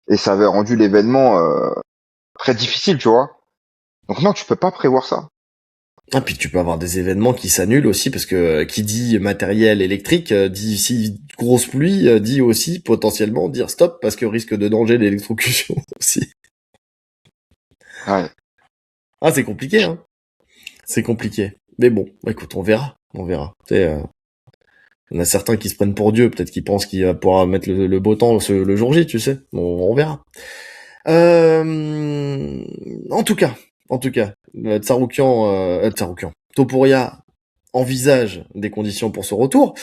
Et ça avait rendu l'événement très difficile, tu vois. Donc non, tu peux pas prévoir ça. Ah, puis tu peux avoir des événements qui s'annulent aussi parce que qui dit matériel électrique dit si grosse pluie dit aussi potentiellement dire stop parce que risque de danger d'électrocution aussi. Ouais. Ah, c'est compliqué hein. C'est compliqué. Mais bon, bah, écoute, on verra, on verra. Tu sais, il y en a certains qui se prennent pour Dieu, peut-être qu'ils pensent qu'il va pouvoir mettre le beau temps le jour J, tu sais. On verra. En tout cas, Tsaroukian, Topuria envisage des conditions pour ce retour.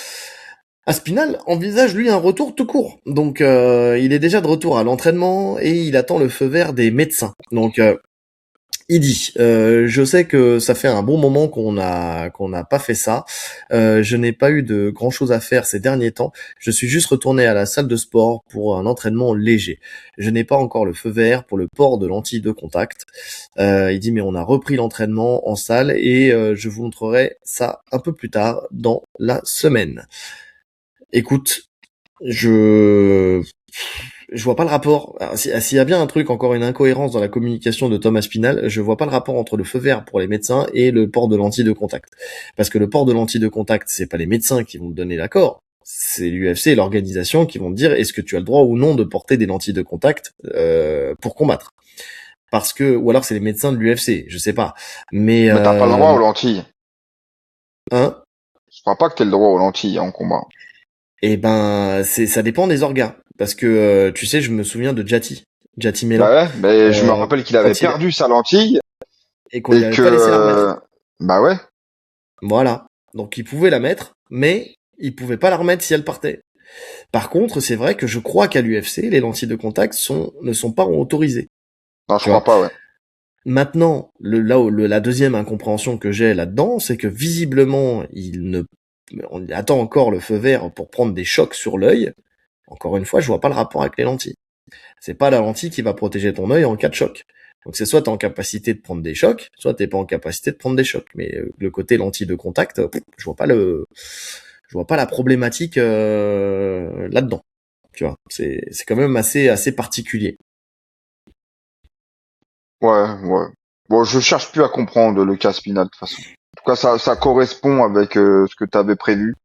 Aspinal envisage lui un retour tout court. Donc il est déjà de retour à l'entraînement et il attend le feu vert des médecins. Donc il dit, je sais que ça fait un bon moment qu'on n'a pas fait ça. Je n'ai pas eu de grand chose à faire ces derniers temps. Je suis juste retourné à la salle de sport pour un entraînement léger. Je n'ai pas encore le feu vert pour le port de lentilles de contact. Il dit mais on a repris l'entraînement en salle et je vous montrerai ça un peu plus tard dans la semaine. Écoute, je vois pas le rapport. S'il y a bien un truc, encore une incohérence dans la communication de Thomas Spinal, je vois pas le rapport entre le feu vert pour les médecins et le port de lentilles de contact. Parce que le port de lentilles de contact, c'est pas les médecins qui vont te donner l'accord. C'est l'UFC et l'organisation qui vont te dire est-ce que tu as le droit ou non de porter des lentilles de contact pour combattre. Parce que, ou alors c'est les médecins de l'UFC, je sais pas. Mais Mais t'as pas le droit aux lentilles. hein, Je crois pas que t'aies le droit aux lentilles en combat. et ben ça dépend des orgas. Parce que tu sais, je me souviens de Jati Bah Mélan. ouais, mais je me Euh, rappelle qu'il avait quand il perdu sa lentille et qu'on lui et avait que pas laissé la remettre. bah ouais. Voilà. Donc il pouvait la mettre, mais il pouvait pas la remettre si elle partait. Par contre, c'est vrai que je crois qu'à l'UFC, les lentilles de contact ne sont pas autorisées. Non, je Tu vois. crois pas, ouais. Maintenant, la deuxième incompréhension que j'ai là-dedans, c'est que visiblement, on attend encore le feu vert pour prendre des chocs sur l'œil. Encore une fois, je vois pas le rapport avec les lentilles. C'est pas la lentille qui va protéger ton œil en cas de choc. Donc c'est soit t'es en capacité de prendre des chocs, soit t'es pas en capacité de prendre des chocs. Mais le côté lentille de contact, je vois pas la problématique là-dedans. Tu vois, c'est quand même assez particulier. Ouais. Bon, je cherche plus à comprendre le cas Spinal de toute façon. En tout cas, ça correspond avec ce que tu avais prévu,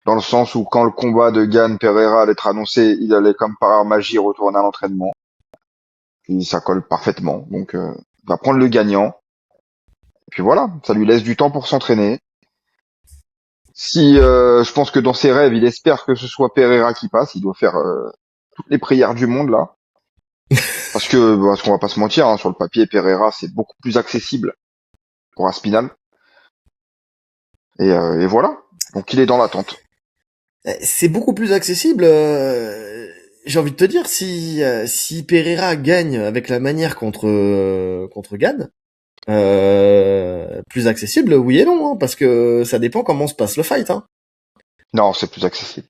dans le sens où quand le combat de Gann Pereira allait être annoncé, il allait comme par magie retourner à l'entraînement. Puis ça colle parfaitement. Donc, il va prendre le gagnant. Et puis voilà, ça lui laisse du temps pour s'entraîner. Si je pense que dans ses rêves, il espère que ce soit Pereira qui passe, il doit faire toutes les prières du monde là. Parce qu'on va pas se mentir, hein, sur le papier, Pereira c'est beaucoup plus accessible pour Aspinal. Et voilà. Donc il est dans l'attente. C'est beaucoup plus accessible. J'ai envie de te dire, si Pereira gagne avec la manière contre Gann, plus accessible, oui et non, hein, parce que ça dépend comment se passe le fight. Hein. Non, c'est plus accessible.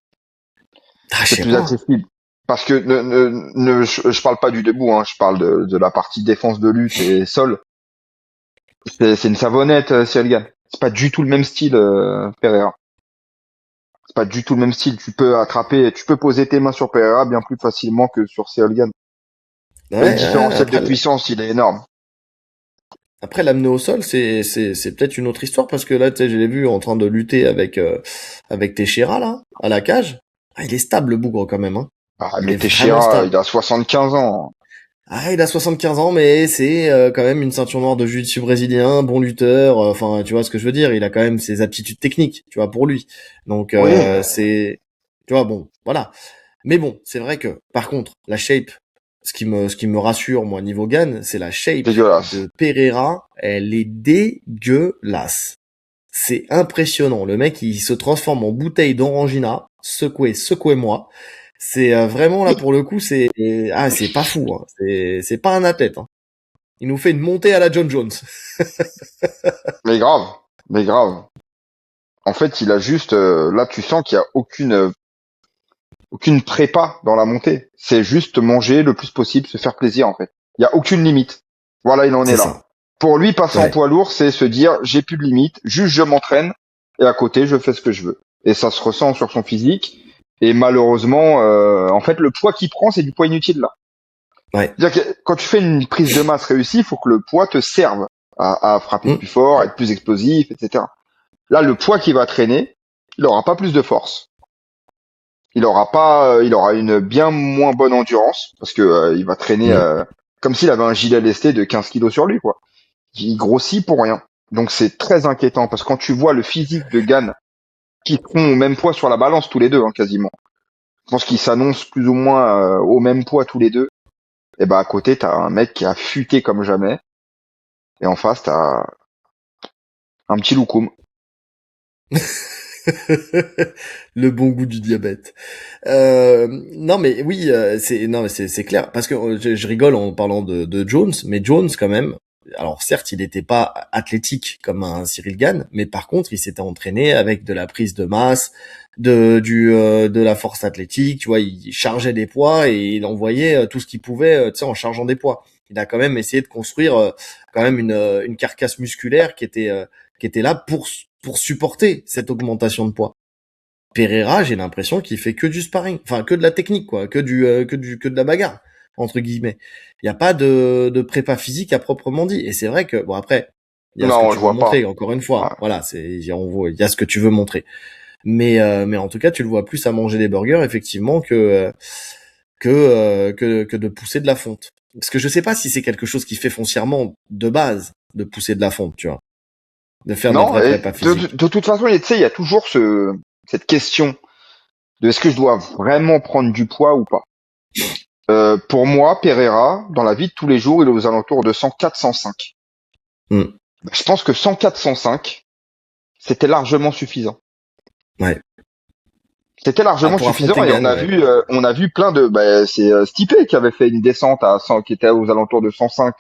Ah, je C'est sais plus pas. accessible. Parce que je parle pas du debout, hein, je parle de la partie défense de lutte et sol. C'est une savonnette, Cielgan. C'est pas du tout le même style, Pereira. C'est pas du tout le même style. Tu peux poser tes mains sur Pereira bien plus facilement que sur Cielgan. Le différentiel de Après, puissance, il est énorme. après l'amener au sol, c'est peut-être une autre histoire parce que là, tu sais, je l'ai vu en train de lutter avec Teixeira là, à la cage. Ah, il est stable le bougre quand même. Hein. Ah, Il mais est vraiment Teixeira, stable. il a 75 ans. Ah, il a 75 ans, mais c'est quand même une ceinture noire de jiu-jitsu brésilien, bon lutteur. Enfin, tu vois ce que je veux dire. Il a quand même ses aptitudes techniques, tu vois, pour lui. Donc, Oui, tu vois, bon, voilà. Mais bon, c'est vrai que, par contre, la shape, ce qui me rassure, moi, niveau Gann, c'est la shape dégueulasse. de Pereira. Elle est dégueulasse. C'est impressionnant. Le mec, il se transforme en bouteille d'orangina. Secouez-moi. C'est vraiment là pour le coup, c'est pas fou. Hein. C'est pas un athlète. Hein. Il nous fait une montée à la John Jones. Mais grave, mais grave. En fait, il a juste, là, tu sens qu'il y a aucune prépa dans la montée. C'est juste manger le plus possible, se faire plaisir, en fait. Il y a aucune limite. Voilà, il en est C'est là. ça. Pour lui, passer en Ouais. poids lourd, c'est se dire, j'ai plus de limite, juste je m'entraîne, et à côté, je fais ce que je veux. Et ça se ressent sur son physique. Et malheureusement, en fait, le poids qu'il prend, c'est du poids inutile, là. Ouais. C'est-à-dire que quand tu fais une prise de masse réussie, il faut que le poids te serve à frapper Mm. plus fort, à être plus explosif, etc. Là, le poids qu'il va traîner, il aura pas plus de force. Il aura une bien moins bonne endurance parce que il va traîner Mm. comme s'il avait un gilet lesté de 15 kilos sur lui, quoi. Il grossit pour rien. Donc c'est très inquiétant parce que quand tu vois le physique de Gann qui font au même poids sur la balance tous les deux, hein, quasiment. Je pense qu'ils s'annoncent plus ou moins au même poids tous les deux. Et ben à côté t'as un mec qui a futé comme jamais et en face t'as un petit loukoum. Le bon goût du diabète. Non mais oui, non mais c'est clair parce que je rigole en parlant de Jones, mais Jones quand même. Alors certes, il n'était pas athlétique comme un Cyril Gane, mais par contre, il s'était entraîné avec de la prise de masse, de la force athlétique. Tu vois, il chargeait des poids et il envoyait tout ce qu'il pouvait, tu sais, en chargeant des poids. Il a quand même essayé de construire quand même une carcasse musculaire qui était là pour supporter cette augmentation de poids. Pereira, j'ai l'impression qu'il fait que du sparring, enfin que de la technique quoi, que de la bagarre entre guillemets. Il n'y a pas de prépa physique à proprement dit. Et c'est vrai que bon après, il y a ce que Non, tu je veux vois pas. montrer. Encore une fois, Ouais. voilà, il y a ce que tu veux montrer. Mais en tout cas, tu le vois plus à manger des burgers effectivement que de pousser de la fonte. Parce que je sais pas si c'est quelque chose qui fait foncièrement de base de pousser de la fonte, tu vois, de faire de la Non, vraie et prépa physique. de toute façon, tu sais, il y a toujours cette question de est-ce que je dois vraiment prendre du poids ou pas. Pour moi, Pereira, dans la vie de tous les jours, il est aux alentours de 104-105. Hmm. Je pense que 104-105, c'était largement suffisant. Ouais. C'était largement pour suffisant affronter et Gann, ouais. on a vu plein de, c'est Stipe qui avait fait une descente à 100, qui était aux alentours de 105.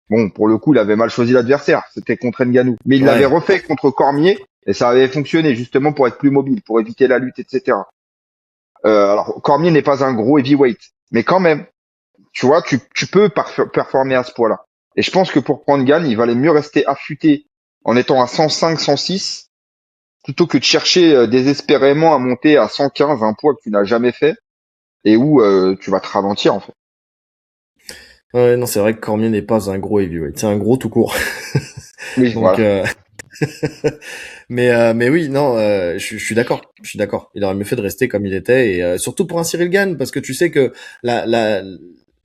Bon, pour le coup, il avait mal choisi l'adversaire. C'était contre Ngannou, mais il l'avait Ouais. refait contre Cormier et ça avait fonctionné justement pour être plus mobile, pour éviter la lutte, etc. Alors Cormier n'est pas un gros heavyweight, mais quand même, tu vois, tu peux performer à ce poids-là. Et je pense que pour prendre Gann, il valait mieux rester affûté en étant à 105, 106 plutôt que de chercher désespérément à monter à 115, un poids que tu n'as jamais fait et où tu vas te ralentir en fait. Ouais, non, c'est vrai que Cormier n'est pas un gros heavyweight, c'est un gros tout court. Oui, Donc, voilà. mais oui, non, je suis d'accord, je suis d'accord. Il aurait mieux fait de rester comme il était, et surtout pour un Cyril Gane, parce que tu sais que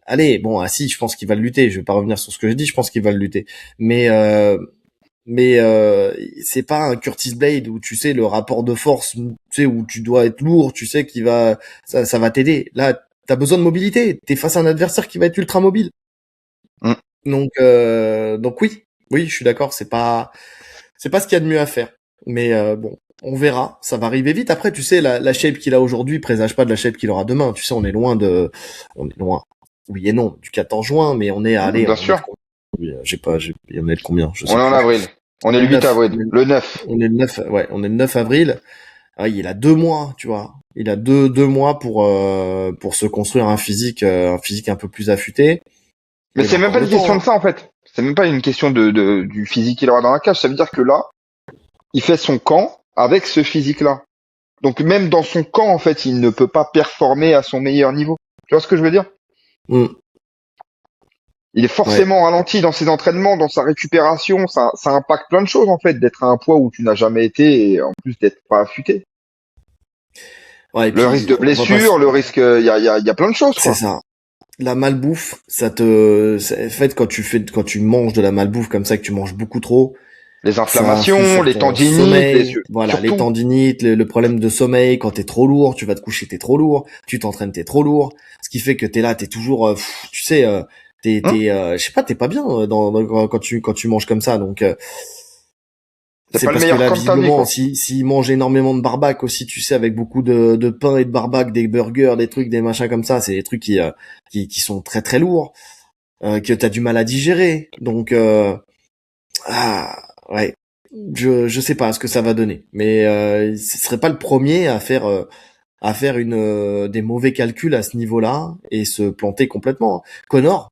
allez, bon, ah si, je pense qu'il va le lutter. Je vais pas revenir sur ce que j'ai dit, je pense qu'il va le lutter. Mais c'est pas un Curtis Blade où tu sais le rapport de force, tu sais où tu dois être lourd, tu sais qu'il va, ça va t'aider. Là, t'as besoin de mobilité. T'es face à un adversaire qui va être ultra mobile. Mm. Donc oui, oui, je suis d'accord. C'est pas ce qu'il y a de mieux à faire. Mais bon, on verra. Ça va arriver vite. Après, tu sais, la shape qu'il a aujourd'hui présage pas de la shape qu'il aura demain. Tu sais, on est loin. Oui et non, du 14 juin, mais on est, allez, Bien on est de sûr. combien? Oui, on est de combien? Je On sais est en plus. avril. On On est est le le 8 9. avril. Le 9. On est le 9, ouais, on est le 9 avril. Ah, il a 2 mois, tu vois. Il a deux mois pour se construire un physique un peu plus affûté. Mais Il a c'est même encore pas une le temps, question de hein. ça en fait. C'est même pas une question du physique qu'il aura dans la cage. Ça veut dire que là, il fait son camp avec ce physique-là. Donc même dans son camp, en fait, il ne peut pas performer à son meilleur niveau. Tu vois ce que je veux dire? Mm, Il est ouais. forcément ralenti dans ses entraînements, dans sa récupération. Ça impacte plein de choses en fait, d'être à un poids où tu n'as jamais été et en plus d'être pas affûté. Ouais, et Le risque puis, de on va pas, blessure, le risque, il y a plein de choses c'est quoi. ça. La malbouffe, en fait, quand tu manges de la malbouffe comme ça, que tu manges beaucoup trop, Les ça influe inflammations, sur les ton tendinites, sommeil. Voilà, les surtout. tendinites, le problème de sommeil, quand t'es trop lourd, tu vas te coucher, t'es trop lourd, tu t'entraînes, t'es trop lourd. Ce qui fait que t'es là, t'es toujours, tu sais, Hein, je sais pas, t'es pas bien quand tu manges comme ça. Donc, c'est c'est pas le parce que meilleur là, camp de ta vie visiblement, quoi. s'il mange énormément de barbac aussi, tu sais, avec beaucoup de pain et de barbac, des burgers, des trucs, des machins comme ça, c'est des trucs qui sont très très lourds, que t'as du mal à digérer. Donc, ouais, je sais pas ce que ça va donner, mais ce serait pas le premier à faire des mauvais calculs à ce niveau-là et se planter complètement. Connor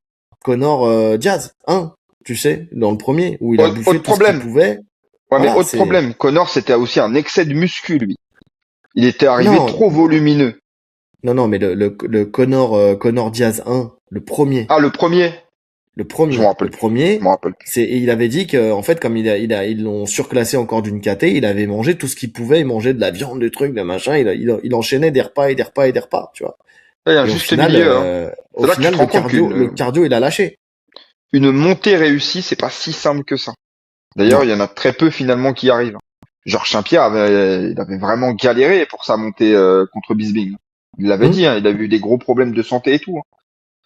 Diaz, hein, tu sais, dans le premier où il a bouffé Autre tout ce qu'il problème. pouvait. Ouais, mais Voilà, autre c'est problème. Connor, c'était aussi un excès de muscu, lui. Il était arrivé non, trop volumineux. non, mais le Connor Diaz 1, Ah, le premier? Je me le rappelle plus. Je premier, me rappelle plus. c'est et il avait dit que en fait comme ils l'ont surclassé encore d'une KT, il avait mangé tout ce qu'il pouvait, il mangeait de la viande, des trucs, des machins, il enchaînait des repas et des repas et des repas, tu vois. Là, il y a un Et juste milieu, hein. au C'est là que tu final te rends compte le cardio il a lâché. une montée réussie, c'est pas si simple que ça. D'ailleurs, Non. il y en a très peu finalement qui arrivent. Georges Saint-Pierre il avait vraiment galéré pour sa montée contre Bisping. Il l'avait Hmm. dit, hein, il a eu des gros problèmes de santé et tout, hein.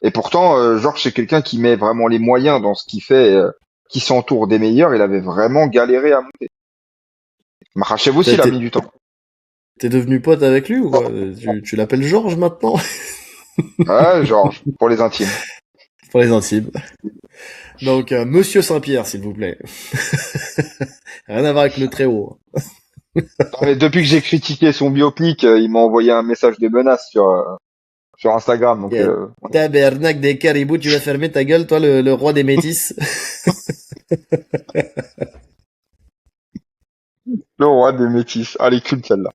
Et pourtant, Georges, c'est quelqu'un qui met vraiment les moyens dans ce qu'il fait, qui s'entoure des meilleurs. Il avait vraiment galéré à monter. Makhachev aussi, il a T'es mis du temps. t'es devenu pote avec lui ou quoi? Tu l'appelles Georges maintenant? Ouais, Georges, pour les intimes. Pour les intimes. Donc Monsieur Saint-Pierre, s'il vous plaît. Rien à voir avec le très haut. Non, mais depuis que j'ai critiqué son biopic, il m'a envoyé un message de menace sur Instagram. Donc, Yeah. Tabernacle des caribous, tu vas fermer ta gueule, toi, le roi des métis. le roi des métis. Allez, cool celle-là.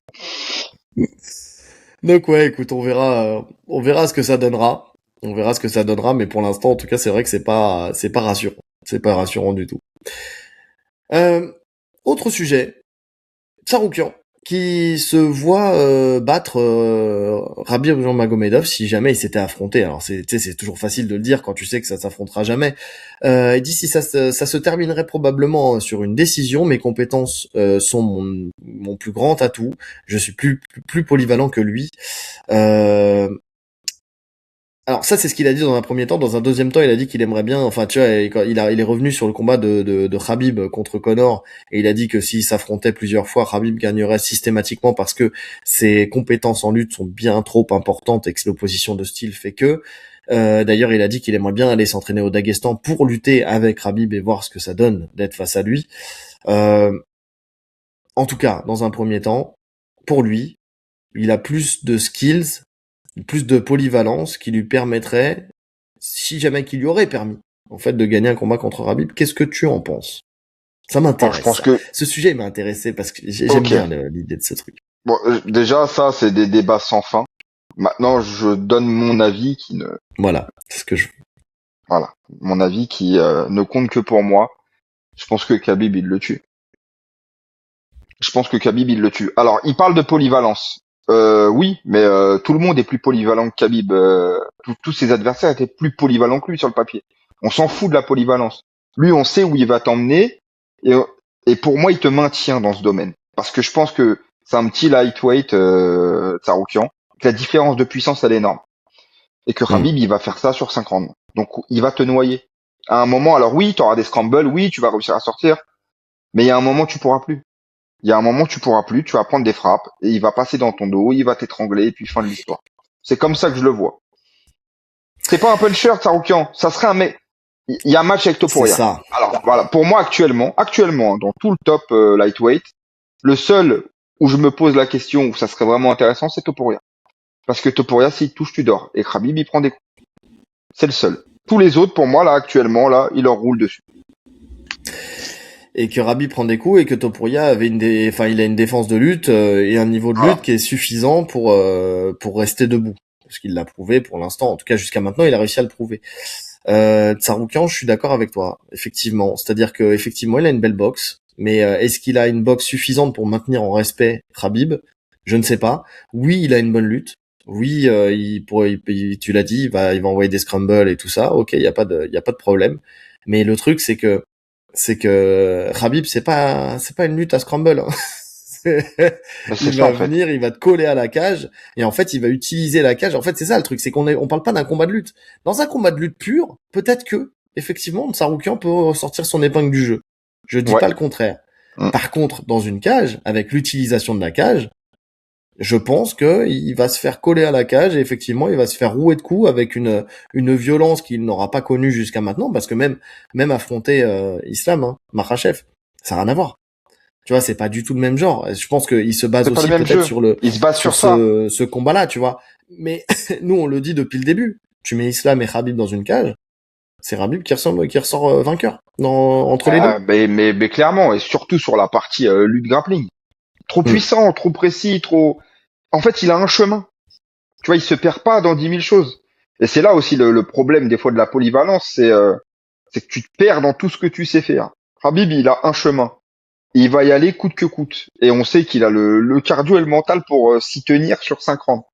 Donc ouais, écoute, on verra ce que ça donnera. On verra ce que ça donnera, mais pour l'instant, en tout cas, c'est vrai que c'est pas rassurant. C'est pas rassurant du tout. Euh, autre sujet, Tsaroukian, qui se voit battre Rabir Nurmagomedov si jamais il s'était affronté. Alors tu sais, c'est toujours facile de le dire quand tu sais que ça s'affrontera jamais. Il dit si ça se terminerait probablement sur une décision. Mes compétences sont mon plus grand atout. Je suis plus polyvalent que lui. Euh, Alors ça, c'est ce qu'il a dit dans un premier temps. Dans un deuxième temps, il a dit qu'il aimerait bien. Enfin, tu vois, il est revenu sur le combat de Khabib contre Conor et il a dit que s'il s'affrontait plusieurs fois, Khabib gagnerait systématiquement parce que ses compétences en lutte sont bien trop importantes et que l'opposition de style fait que. D'ailleurs, il a dit qu'il aimerait bien aller s'entraîner au Daghestan pour lutter avec Khabib et voir ce que ça donne d'être face à lui. Euh, En tout cas, dans un premier temps, pour lui, il a plus de skills, plus de polyvalence qui lui permettrait, si jamais qu'il lui aurait permis, en fait, de gagner un combat contre Khabib. Qu'est-ce que tu en penses? Ça Alors, je m'intéresse, pense ça. que, Ce sujet m'a intéressé parce que j'aime ok. bien l'idée de ce truc. Bon, déjà, ça, c'est des débats sans fin. Maintenant, je donne mon avis qui ne, Voilà, c'est ce que je... voilà, mon avis qui ne compte que pour moi. Je pense que Khabib, il le tue. Je pense que Khabib, il le tue. Alors, il parle de polyvalence. Oui, mais tout le monde est plus polyvalent que Khabib. Tous ses adversaires étaient plus polyvalents que lui sur le papier. On s'en fout de la polyvalence. Lui, on sait où il va t'emmener. Et, et pour moi, il te maintient dans ce domaine. Parce que je pense que c'est un petit lightweight, Tsarukyan. Que la différence de puissance, elle est énorme. Et que Hmm. Khabib, il va faire ça sur 5 rounds. Donc, il va te noyer. À un moment, alors oui, tu auras des scrambles, oui, tu vas réussir à sortir. Mais il y a un moment, tu pourras plus. Il y a un moment, tu pourras plus, tu vas prendre des frappes, et il va passer dans ton dos, il va t'étrangler, et puis fin de l'histoire. C'est comme ça que je le vois. C'est pas un puncher, Tsarukyan. Ça serait un mec. Il y a un match avec C'est Topuria. ça. Alors, voilà. Pour moi, actuellement, dans tout le top lightweight, le seul où je me pose la question où ça serait vraiment intéressant, c'est Topuria. Parce que Topuria, s'il touche, tu dors. Et Khabib, il prend des coups. C'est le seul. Tous les autres, pour moi, là, actuellement, là, il leur roule dessus. Et que Rabi prend des coups et que Topuria avait enfin, il a une défense de lutte et un niveau de lutte Voilà. qui est suffisant pour rester debout. Parce qu'il l'a prouvé pour l'instant. En tout cas, jusqu'à maintenant, il a réussi à le prouver. Tsarukyan, je suis d'accord avec toi, effectivement. C'est-à-dire que effectivement, il a une belle boxe, mais est-ce qu'il a une boxe suffisante pour maintenir en respect Khabib? Je ne sais pas. Oui, il a une bonne lutte. Oui, tu l'as dit, il va envoyer des scrambles et tout ça. Ok, il y a pas de problème. Mais le truc, c'est que Khabib, c'est pas une lutte à scramble, hein. Mais c'est Il ça, va en fait. venir, il va te coller à la cage, et en fait, il va utiliser la cage. En fait, c'est ça le truc, c'est on parle pas d'un combat de lutte. Dans un combat de lutte pur, peut-être que, effectivement, Tsarukyan peut sortir son épingle du jeu. Je dis Ouais. pas le contraire. Mm. Par contre, dans une cage, avec l'utilisation de la cage, je pense que il va se faire coller à la cage et effectivement, il va se faire rouer de coups avec une violence qu'il n'aura pas connue jusqu'à maintenant, parce que même affronter Islam, hein, Makhachev, ça n'a rien à voir. Tu vois, c'est pas du tout le même genre. Je pense qu'il se base C'est pas le aussi même peut-être jeu. sur le Il se base sur sur ça. ce combat-là, tu vois. Mais nous, on le dit depuis le début. Tu mets Islam et Khabib dans une cage, c'est Khabib qui ressort vainqueur entre les deux. Ah, mais clairement, et surtout sur la partie lutte grappling. Trop Hmm. puissant, trop précis, trop. En fait, il a un chemin. Tu vois, il se perd pas dans 10 000 choses. Et c'est là aussi le problème des fois de la polyvalence, c'est que tu te perds dans tout ce que tu sais faire. Habib, il a un chemin. Il va y aller coûte que coûte. Et on sait qu'il a le cardio et le mental pour s'y tenir sur 5 rounds.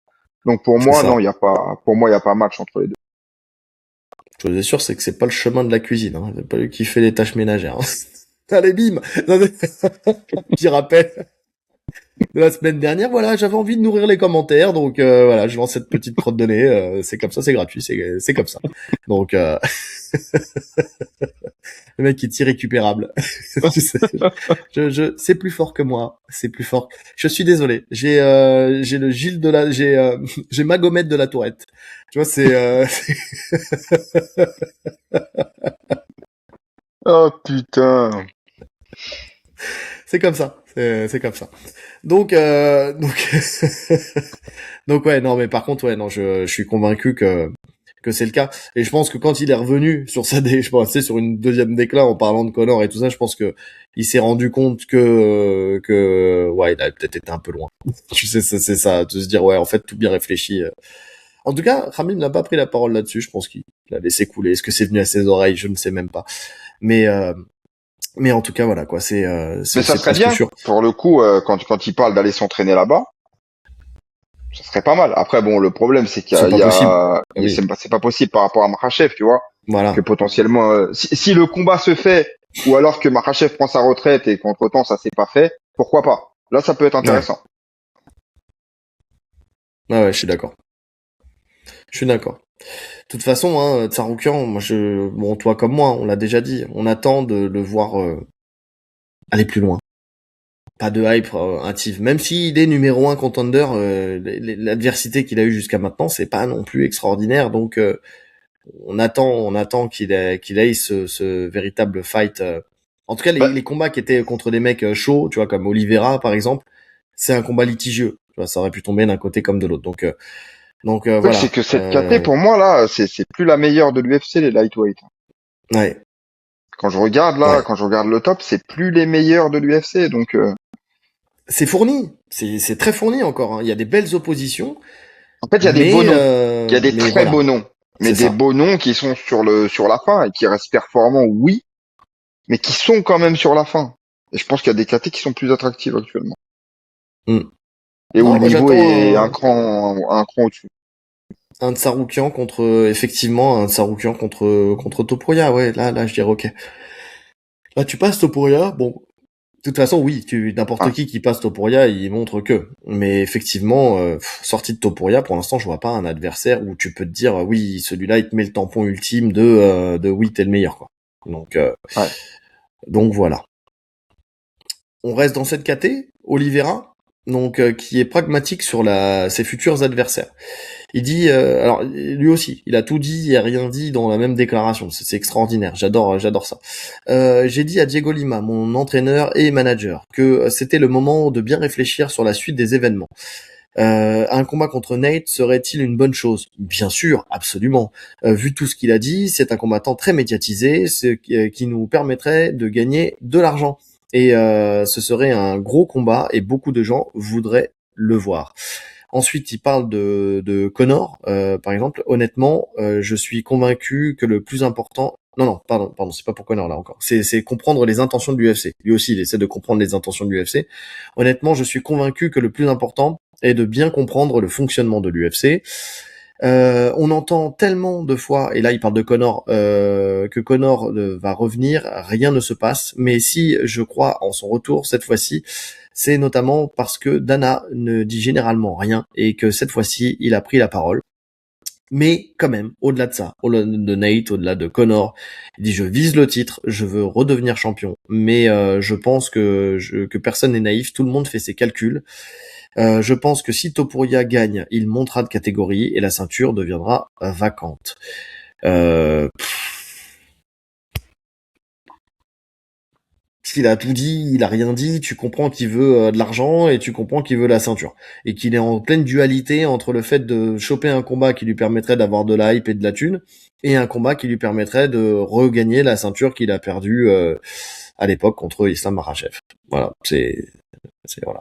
Donc pour C'est moi, non, ça. il y a pas, pour moi, il y a pas match entre les deux. Je vous assure, c'est que c'est pas le chemin de la cuisine. Hein. C'est pas lui qui fait les tâches ménagères. Hein. Allez, bim. Petit rappel de la semaine dernière. Voilà, j'avais envie de nourrir les commentaires, donc voilà, je lance cette petite crotte de nez. C'est comme ça, c'est gratuit, c'est comme ça. Donc le mec est irrécupérable. Tu sais, c'est plus fort que moi. C'est plus fort. Je suis désolé. J'ai le Gilles de la, j'ai Magomed de la Tourette. Tu vois, Oh putain. c'est comme ça. C'est comme ça. Donc, donc ouais, non, mais par contre, ouais, non, je suis convaincu que c'est le cas. Et je pense que quand il est revenu sur je pense, tu sais, sur une deuxième déclat en parlant de Connor et tout ça, je pense que il s'est rendu compte ouais, il a peut-être été un peu loin. Tu sais, c'est ça, de se dire, ouais, en fait, tout bien réfléchi. En tout cas, Khamim n'a pas pris la parole là-dessus. Je pense qu'il l'a laissé couler. Est-ce que c'est venu à ses oreilles? Je ne sais même pas. Mais, euh, mais en tout cas, voilà, quoi, Mais ça c'est serait presque bien. sûr. Pour le coup, quand il parle d'aller s'entraîner là-bas, ça serait pas mal. Après, bon, le problème, c'est qu'il y C'est a, pas possible. c'est Oui. c'est pas possible par rapport à Makhachev, tu vois. Que Voilà. potentiellement, si le combat se fait, ou alors que Makhachev prend sa retraite et qu'entre-temps ça s'est pas fait, pourquoi pas? Là, ça peut être Ouais. intéressant. Ouais, ouais, je suis d'accord. Je suis d'accord. toute façon, hein, Tsaroukian, bon, toi comme moi, on l'a déjà dit, on attend de le voir aller plus loin. Pas de hype hâtive. Même s'il est numéro 1 contender, l'adversité qu'il a eu jusqu'à maintenant, c'est pas non plus extraordinaire. Donc, on attend qu'il aille ce véritable fight. En tout cas, Bah, les combats qui étaient contre des mecs chauds, tu vois, comme Oliveira par exemple, c'est un combat litigieux. Tu vois, ça aurait pu tomber d'un côté comme de l'autre. Donc le truc, c'est voilà. que cette KT, pour moi, là, c'est plus la meilleure de l'UFC, les lightweight. Ouais, Quand ouais. je regarde le top, c'est plus les meilleurs de l'UFC, donc, C'est fourni, c'est très fourni encore, hein. Il y a des belles oppositions, en fait, il y a des beaux mais noms. Il y a des très voilà, beaux noms. Mais c'est des ça. beaux noms qui sont sur la fin et qui restent performants, oui, mais qui sont quand même sur la fin. Et je pense qu'il y a des KT qui sont plus attractives actuellement. Hmm. Et où Non, le moi niveau est j'attends un cran au-dessus. un Tsaroukian contre effectivement un Tsaroukian contre Topuria. Ouais, là je dirais ok. Là tu passes Topuria, bon, de toute façon oui, n'importe Ouais. qui passe Topuria, il montre que. Mais effectivement, sorti de Topuria, pour l'instant je vois pas un adversaire où tu peux te dire oui celui-là il te met le tampon ultime de oui t'es le meilleur quoi. Donc euh, Ouais. donc voilà. On reste dans cette caté, Oliveira, qui est pragmatique sur ses futurs adversaires. Il dit, alors lui aussi, il a tout dit et rien dit dans la même déclaration. C'est extraordinaire, j'adore ça. J'ai dit à Diego Lima, mon entraîneur et manager, que c'était le moment de bien réfléchir sur la suite des événements. Un combat contre Nate serait-il une bonne chose? Bien sûr, absolument. Vu tout ce qu'il a dit, c'est un combattant très médiatisé, qui nous permettrait de gagner de l'argent. Et ce serait un gros combat et beaucoup de gens voudraient le voir. Ensuite, il parle de Connor, par exemple. Honnêtement, je suis convaincu que le plus important... Non, non, pardon, c'est pas pour Connor là encore. C'est comprendre les intentions de l'UFC. Lui aussi, il essaie de comprendre les intentions de l'UFC. Honnêtement, je suis convaincu que le plus important est de bien comprendre le fonctionnement de l'UFC. On entend tellement de fois, et là il parle de Connor, que Connor va revenir, rien ne se passe. Mais si je crois en son retour cette fois-ci, c'est notamment parce que Dana ne dit généralement rien et que cette fois-ci il a pris la parole. Mais quand même, au-delà de ça, au-delà de Nate, au-delà de Connor, il dit je vise le titre, je veux redevenir champion. Mais je pense que personne n'est naïf, tout le monde fait ses calculs. Je pense que si Topuria gagne, il montera de catégorie et la ceinture deviendra vacante. S'il a tout dit, il a rien dit, tu comprends qu'il veut de l'argent et tu comprends qu'il veut la ceinture. Et qu'il est en pleine dualité entre le fait de choper un combat qui lui permettrait d'avoir de la hype et de la thune, et un combat qui lui permettrait de regagner la ceinture qu'il a perdue à l'époque contre Islam Makhachev. Voilà, voilà.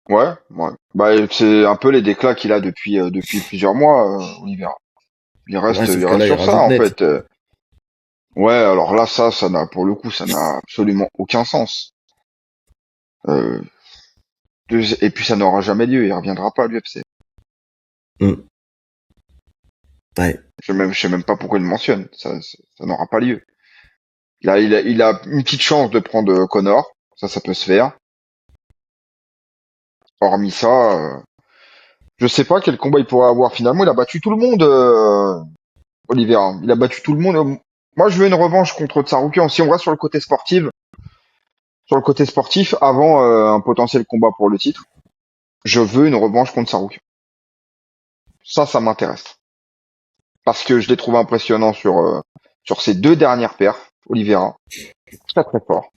Ouais, ouais. Bah, c'est un peu les déclats qu'il a depuis plusieurs mois, Oliveira. Ouais, sauf Il que reste là, il sur ça, rajoute en net. fait. Ouais, alors là, ça n'a, pour le coup, ça n'a absolument aucun sens. Euh, et puis ça n'aura jamais lieu, il reviendra pas à l'UFC. Mm. Ouais. Je sais même pas pourquoi il le mentionne. Ça n'aura pas lieu. Il a une petite chance de prendre Connor. Ça peut se faire. Hormis ça, je sais pas quel combat il pourrait avoir finalement. Il a battu tout le monde, Oliveira. Il a battu tout le monde. Moi, je veux une revanche contre Tsaroukian. Si on reste sur le côté sportif, avant un potentiel combat pour le titre, je veux une revanche contre Tsaroukian. Ça m'intéresse. Parce que je l'ai trouvé impressionnant sur ses deux dernières perfs, Oliveira. Très très fort.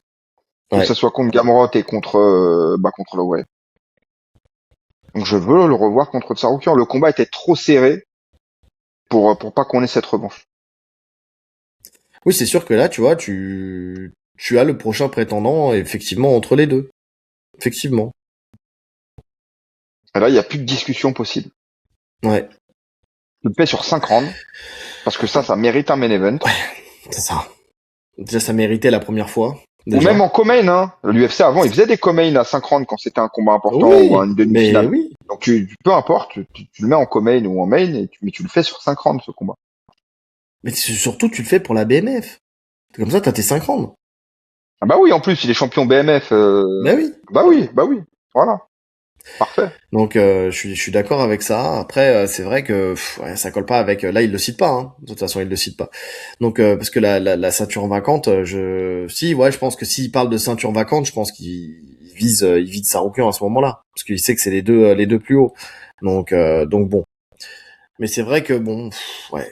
Que ce Ouais. soit contre Gamrot et contre Lowell. Donc je veux le revoir contre Tsaroukian. Le combat était trop serré pour pas qu'on ait cette revanche. Oui, c'est sûr que là, tu vois, tu as le prochain prétendant, effectivement, entre les deux. Effectivement. Et là, il n'y a plus de discussion possible. Ouais. Tu le fais sur 5 rounds, parce que ça mérite un main event. C'est ça. Déjà, ça méritait la première fois. Ou même Déjà. en co-main, hein. L'UFC avant, il faisait des co-main à 5 rounds quand c'était un combat important ou Oui, une mais demi-finale. oui. Donc peu importe, tu le mets en co-main ou en main, mais tu le fais sur 5 rounds ce combat. Mais surtout, tu le fais pour la BMF. Comme ça, t'as tes 5 rounds. Ah bah oui, en plus, il est champion BMF. Bah oui. Bah oui, voilà. Parfait. Donc je suis d'accord avec ça. Après c'est vrai que ouais, ça colle pas avec là il le cite pas hein. De toute façon il le cite pas. Donc parce que la ceinture vacante je pense que s'il parle de ceinture vacante, je pense qu'il il vise Sarukian à ce moment-là parce qu'il sait que c'est les deux plus hauts. Donc bon. Mais c'est vrai que bon ouais.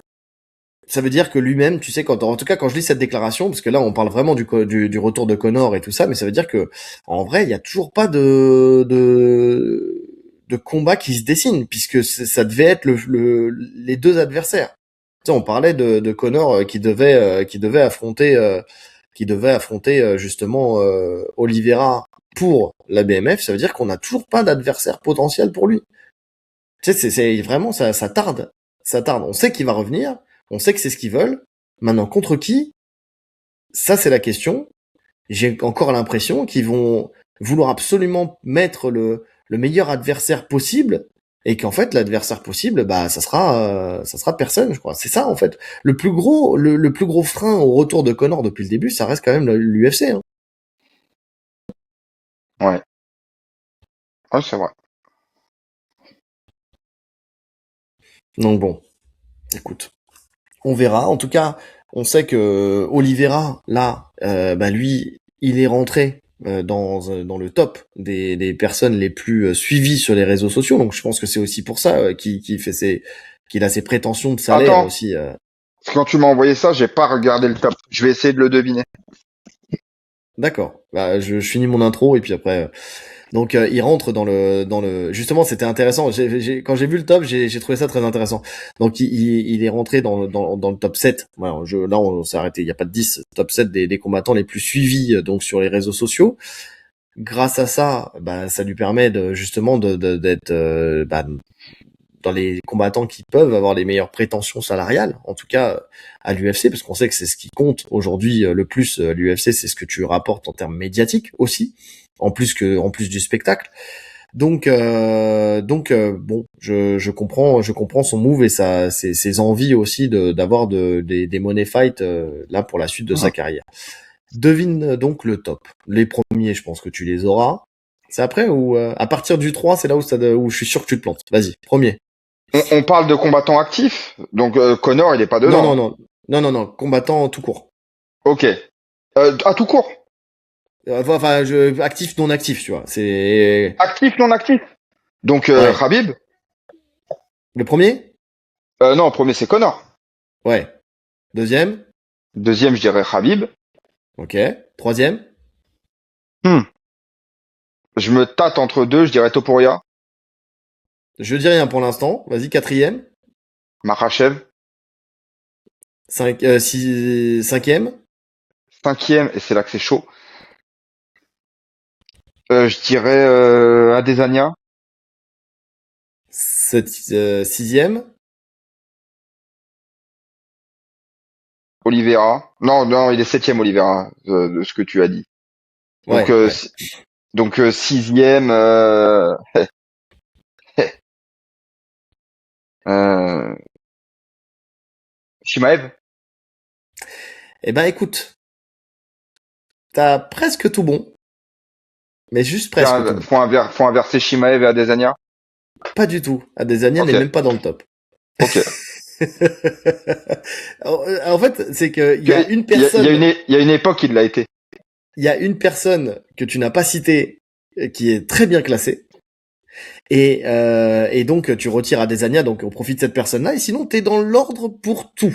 Ça veut dire que lui-même, tu sais, en tout cas, quand je lis cette déclaration, parce que là, on parle vraiment du retour de Connor et tout ça, mais ça veut dire que, en vrai, il y a toujours pas de combat qui se dessine, puisque ça devait être les deux adversaires. Tu sais, on parlait de Connor qui devait affronter justement Oliveira pour la BMF. Ça veut dire qu'on n'a toujours pas d'adversaire potentiel pour lui. Tu sais, c'est vraiment ça tarde, ça tarde. On sait qu'il va revenir, on sait que c'est ce qu'ils veulent. Maintenant, contre qui? Ça, c'est la question. J'ai encore l'impression qu'ils vont vouloir absolument mettre le meilleur adversaire possible et qu'en fait l'adversaire possible, bah ça sera personne, je crois. C'est ça en fait. Le plus gros frein au retour de Connor depuis le début, ça reste quand même l'UFC. Hein. Ouais. Ouais, c'est vrai. Donc bon, écoute. On verra. En tout cas, on sait que Oliveira, là, bah lui, il est rentré dans le top des personnes les plus suivies sur les réseaux sociaux. Donc je pense que c'est aussi pour ça qu'il a ses prétentions de salaire Attends, aussi. parce que quand tu m'as envoyé ça, j'ai pas regardé le top. Je vais essayer de le deviner. D'accord. Bah, je finis mon intro et puis après. Donc il rentre dans le justement c'était intéressant. Quand j'ai vu le top, j'ai trouvé ça très intéressant. Donc il est rentré dans le top 7. Voilà, là on s'est arrêté, il y a pas de 10, top 7 des combattants les plus suivis donc sur les réseaux sociaux. Grâce à ça, bah ça lui permet de justement d'être dans les combattants qui peuvent avoir les meilleures prétentions salariales, en tout cas à l'UFC, parce qu'on sait que c'est ce qui compte aujourd'hui le plus à l'UFC, c'est ce que tu rapportes en termes médiatiques aussi, en plus du spectacle. Bon, je comprends son move et ses envies aussi d'avoir des money fights là pour la suite de sa Mhm. carrière. Devine donc le top. Les premiers, je pense que tu les auras. C'est après ou à partir du 3, c'est là où je suis sûr que tu te plantes. Vas-y, premier. On parle de combattants actifs, donc Connor, il est pas Non, dedans. non, Hein. non. Non, non, non. Combattant tout court. Ok. À tout court. Actif, non actif, tu vois. C'est... Actif, non actif. Donc Ouais. Khabib. Le premier? Non, premier c'est Connor. Ouais. Deuxième? Deuxième, je dirais Khabib. Ok. Troisième? Hmm. Je me tâte entre deux, je dirais Topuria, Je dis rien pour l'instant. Vas-y, quatrième? Makhachev. Cinquième? Cinquième, et c'est là que c'est chaud. Je dirais Adesanya. Sixième? Oliveira. Non, non, il est septième, Oliveira, de ce que tu as dit. Donc, Ouais, ouais. sixième, euh, Shimaev. Eh ben, écoute. T'as presque tout bon. Mais juste presque tout Tiens, bon. faut inverser Shimaev et Adesanya. Pas du tout. Adesanya n'est Ok, même pas dans le top. ok. En fait, c'est que Il y a une époque, il l'a été. il y a une personne que tu n'as pas citée qui est très bien classée. Et donc tu retires Adesanya, donc on profite de cette personne-là. Et sinon, t'es dans l'ordre pour tout.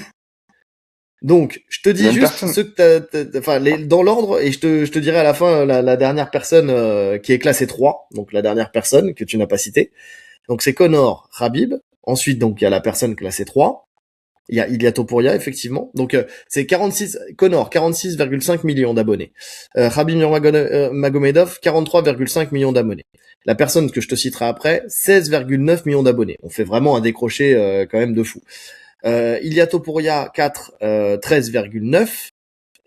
Donc, je te Il y a dis une juste personne. ceux que enfin, dans l'ordre, et je te dirai à la fin la dernière personne qui est classée 3, donc la dernière personne que tu n'as pas citée. Donc c'est Connor, Khabib. Ensuite, donc il y a la personne classée 3. Il y a Ilia Topuria, effectivement. Donc c'est 46 Connor, 46,5 millions d'abonnés. Khabib Nurmagomedov, 43,5 millions d'abonnés. La personne que je te citerai après, 16,9 millions d'abonnés. On fait vraiment un décroché quand même de fou. Ilia Topuria, 4, 13,9.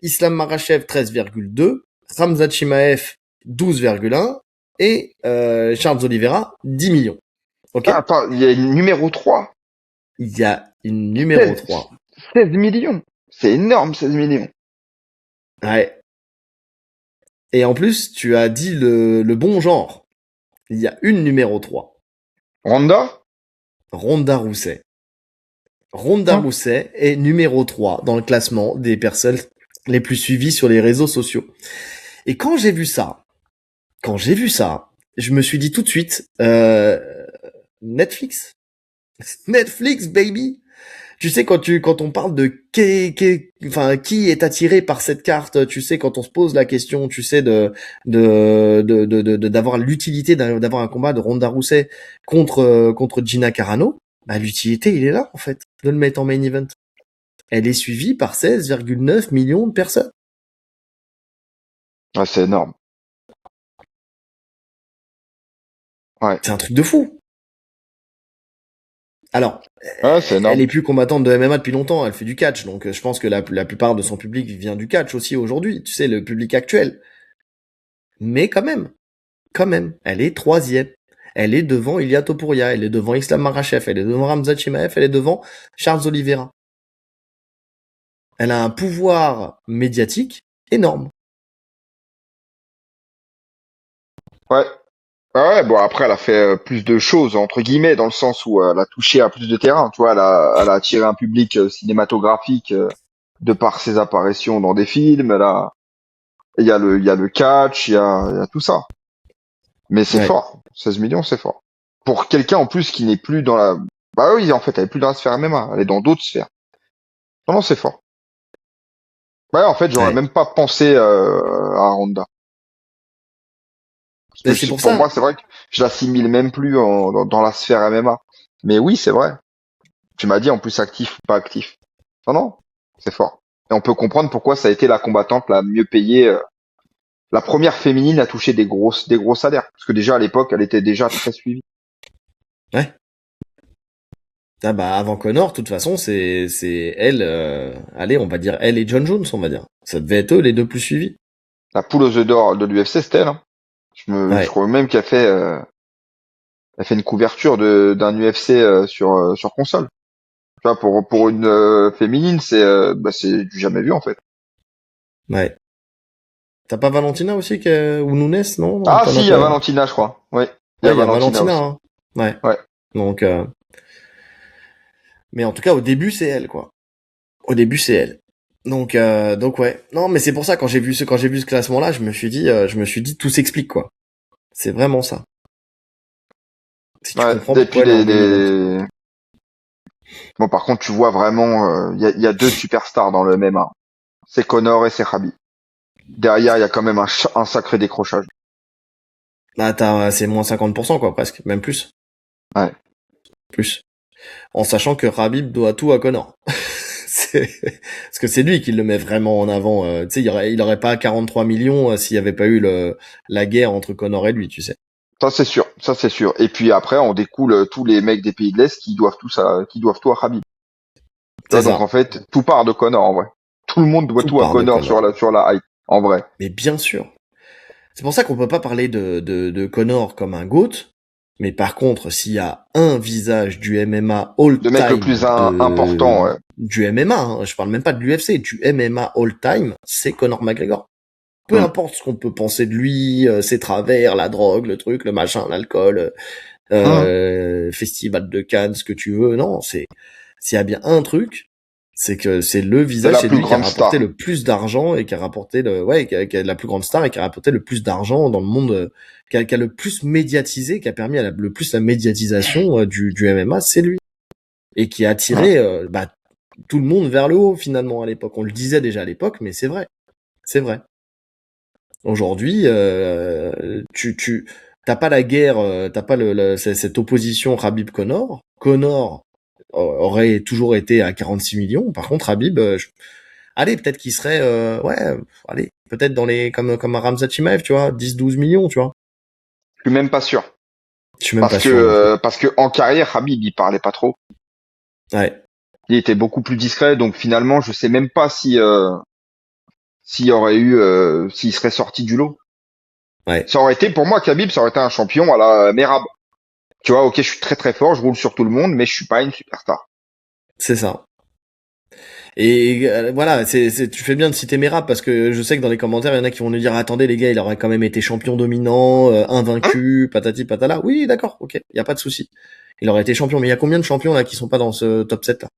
Islam Makhachev, 13,2. Khamzat Chimaev, 12,1. Et Charles Oliveira, 10 millions. Ok. Ah, attends, il y a une numéro 3. Il y a une numéro 16, 3. 16 millions. C'est énorme, 16 millions. Ouais. Et en plus, tu as dit le bon genre. Il y a une numéro 3. Ronda? Ronda Rousey. Ronda Rousey est numéro 3 dans le classement des personnes les plus suivies sur les réseaux sociaux. Et quand j'ai vu ça, je me suis dit tout de suite, Netflix, baby. Tu sais, quand on parle de qui est attiré par cette carte, tu sais, quand on se pose la question, tu sais, d'avoir l'utilité d'avoir un combat de Ronda Rousey contre Gina Carano, bah, l'utilité, il est là, en fait, de le mettre en main event. Elle est suivie par 16,9 millions de personnes. Ouais, c'est énorme. Ouais. C'est un truc de fou. Alors, Ouais, c'est énorme. elle est plus combattante de MMA depuis longtemps, elle fait du catch, donc je pense que la plupart de son public vient du catch aussi aujourd'hui, tu sais, le public actuel. Mais quand même, elle est 3e. Elle est devant Ilia Topuria, elle est devant Islam Makhachev, elle est devant Khamzat Chimaev, elle est devant Charles Oliveira. Elle a un pouvoir médiatique énorme. Ouais. Ouais, bon après elle a fait plus de choses entre guillemets dans le sens où elle a touché à plus de terrain, tu vois, elle a attiré un public cinématographique de par ses apparitions dans des films, il y a le catch, il y a tout ça. Mais c'est Ouais. fort, 16 millions c'est fort. Pour quelqu'un en plus qui n'est plus dans la bah oui, en fait, elle est plus dans la sphère MMA, elle est dans d'autres sphères. Non, non, c'est fort. Ouais, en fait, j'aurais Ouais. même pas pensé à Ronda. Mais Parce c'est que pour pour moi, ça. c'est vrai que je l'assimile même plus dans la sphère MMA. Mais oui, c'est vrai. Tu m'as dit en plus actif ou pas actif. Non, non, c'est fort. Et on peut comprendre pourquoi ça a été la combattante la mieux payée, la première féminine à toucher des gros salaires. Parce que déjà à l'époque, elle était déjà très suivie. Ouais. Ah bah avant Connor, de toute façon, c'est elle. Allez, on va dire elle et John Jones, on va dire. Ça devait être eux les deux plus suivis. La poule aux œufs d'or de l'UFC, c'était elle. Hein. Je Ouais. crois même qu'elle fait une couverture d'un UFC sur console. Tu vois, pour une féminine, c'est du jamais vu en fait. Ouais. T'as pas Valentina aussi ou Nunes, non? Ah T'en si, as il y a pas. Valentina, je crois. Oui, il y Ouais, a il y a Valentina Valentina, aussi. hein. Ouais. Ouais. Donc, mais en tout cas, au début, c'est elle, quoi. Au début, c'est elle. Donc ouais. Non, mais c'est pour ça quand j'ai vu ce classement-là, je me suis dit tout s'explique, quoi. C'est vraiment ça. Si tu Ouais. comprends Et pourquoi puis elle est en main event. bon, par contre, tu vois vraiment, il y a deux superstars dans le MMA. C'est Connor et c'est Khabib. Derrière, il y a quand même un sacré décrochage. Là, c'est moins 50%, quoi, presque. Même plus. Ouais. Plus. En sachant que Khabib doit tout à Connor. Parce que c'est lui qui le met vraiment en avant. Tu sais, il aurait pas 43 millions s'il y avait pas eu la guerre entre Connor et lui, tu sais. Ça c'est sûr, ça c'est sûr. Et puis après, on découle tous les mecs des pays de l'Est qui doivent tout à Khabib. Tu C'est vois, donc en ça. fait, tout part de Connor en vrai. Tout le monde doit Tout tout à part de Connor Connor. sur la hype, en vrai. Mais bien sûr. C'est pour ça qu'on peut pas parler de Connor comme un GOAT. Mais par contre, s'il y a un visage du MMA Le mec le all-time plus important, ouais. du MMA, hein, je parle même pas de l'UFC, du MMA all-time, c'est Conor McGregor. Peu Hmm. importe ce qu'on peut penser de lui, ses travers, la drogue, le truc, le machin, l'alcool, Hmm. festival de Cannes, ce que tu veux, non, s'il y a bien un truc, c'est que c'est le C'est visage, la c'est plus lui qui a grande rapporté star. le plus d'argent et qui a rapporté qui a la plus grande star et qui a rapporté le plus d'argent dans le monde, qui a le plus médiatisé, qui a permis le plus la médiatisation du MMA, c'est lui. Et qui a Hmm. attiré tout le monde vers le haut finalement à l'époque. On le disait déjà à l'époque, mais c'est vrai. C'est vrai. Aujourd'hui, tu t'as pas la guerre, t'as pas cette opposition Khabib-Connor. Connor aurait toujours été à 46 millions. Par contre, Khabib, allez, peut-être qu'il serait, allez, peut-être dans les comme un Khamzat Chimaev, tu vois, 10-12 millions, tu vois. Je suis même pas sûr. Je suis même Parce pas que, sûr non plus. euh, parce que en carrière, Khabib, il parlait pas trop. Ouais, Il était beaucoup plus discret, donc finalement, je sais même pas s'il serait sorti du lot. ouais, Ça aurait été, pour moi, Khabib, ça aurait été un champion à la Merab. Tu vois, ok, je suis très très fort, je roule sur tout le monde, mais je suis pas une superstar. c'est ça. Et voilà, tu fais bien de citer Merab parce que je sais que dans les commentaires, il y en a qui vont nous dire attendez les gars, il aurait quand même été champion dominant, invaincu, patati patala. Oui, d'accord, ok, il y a pas de souci. Il aurait été champion, mais il y a combien de champions là qui sont pas dans ce top 7 là?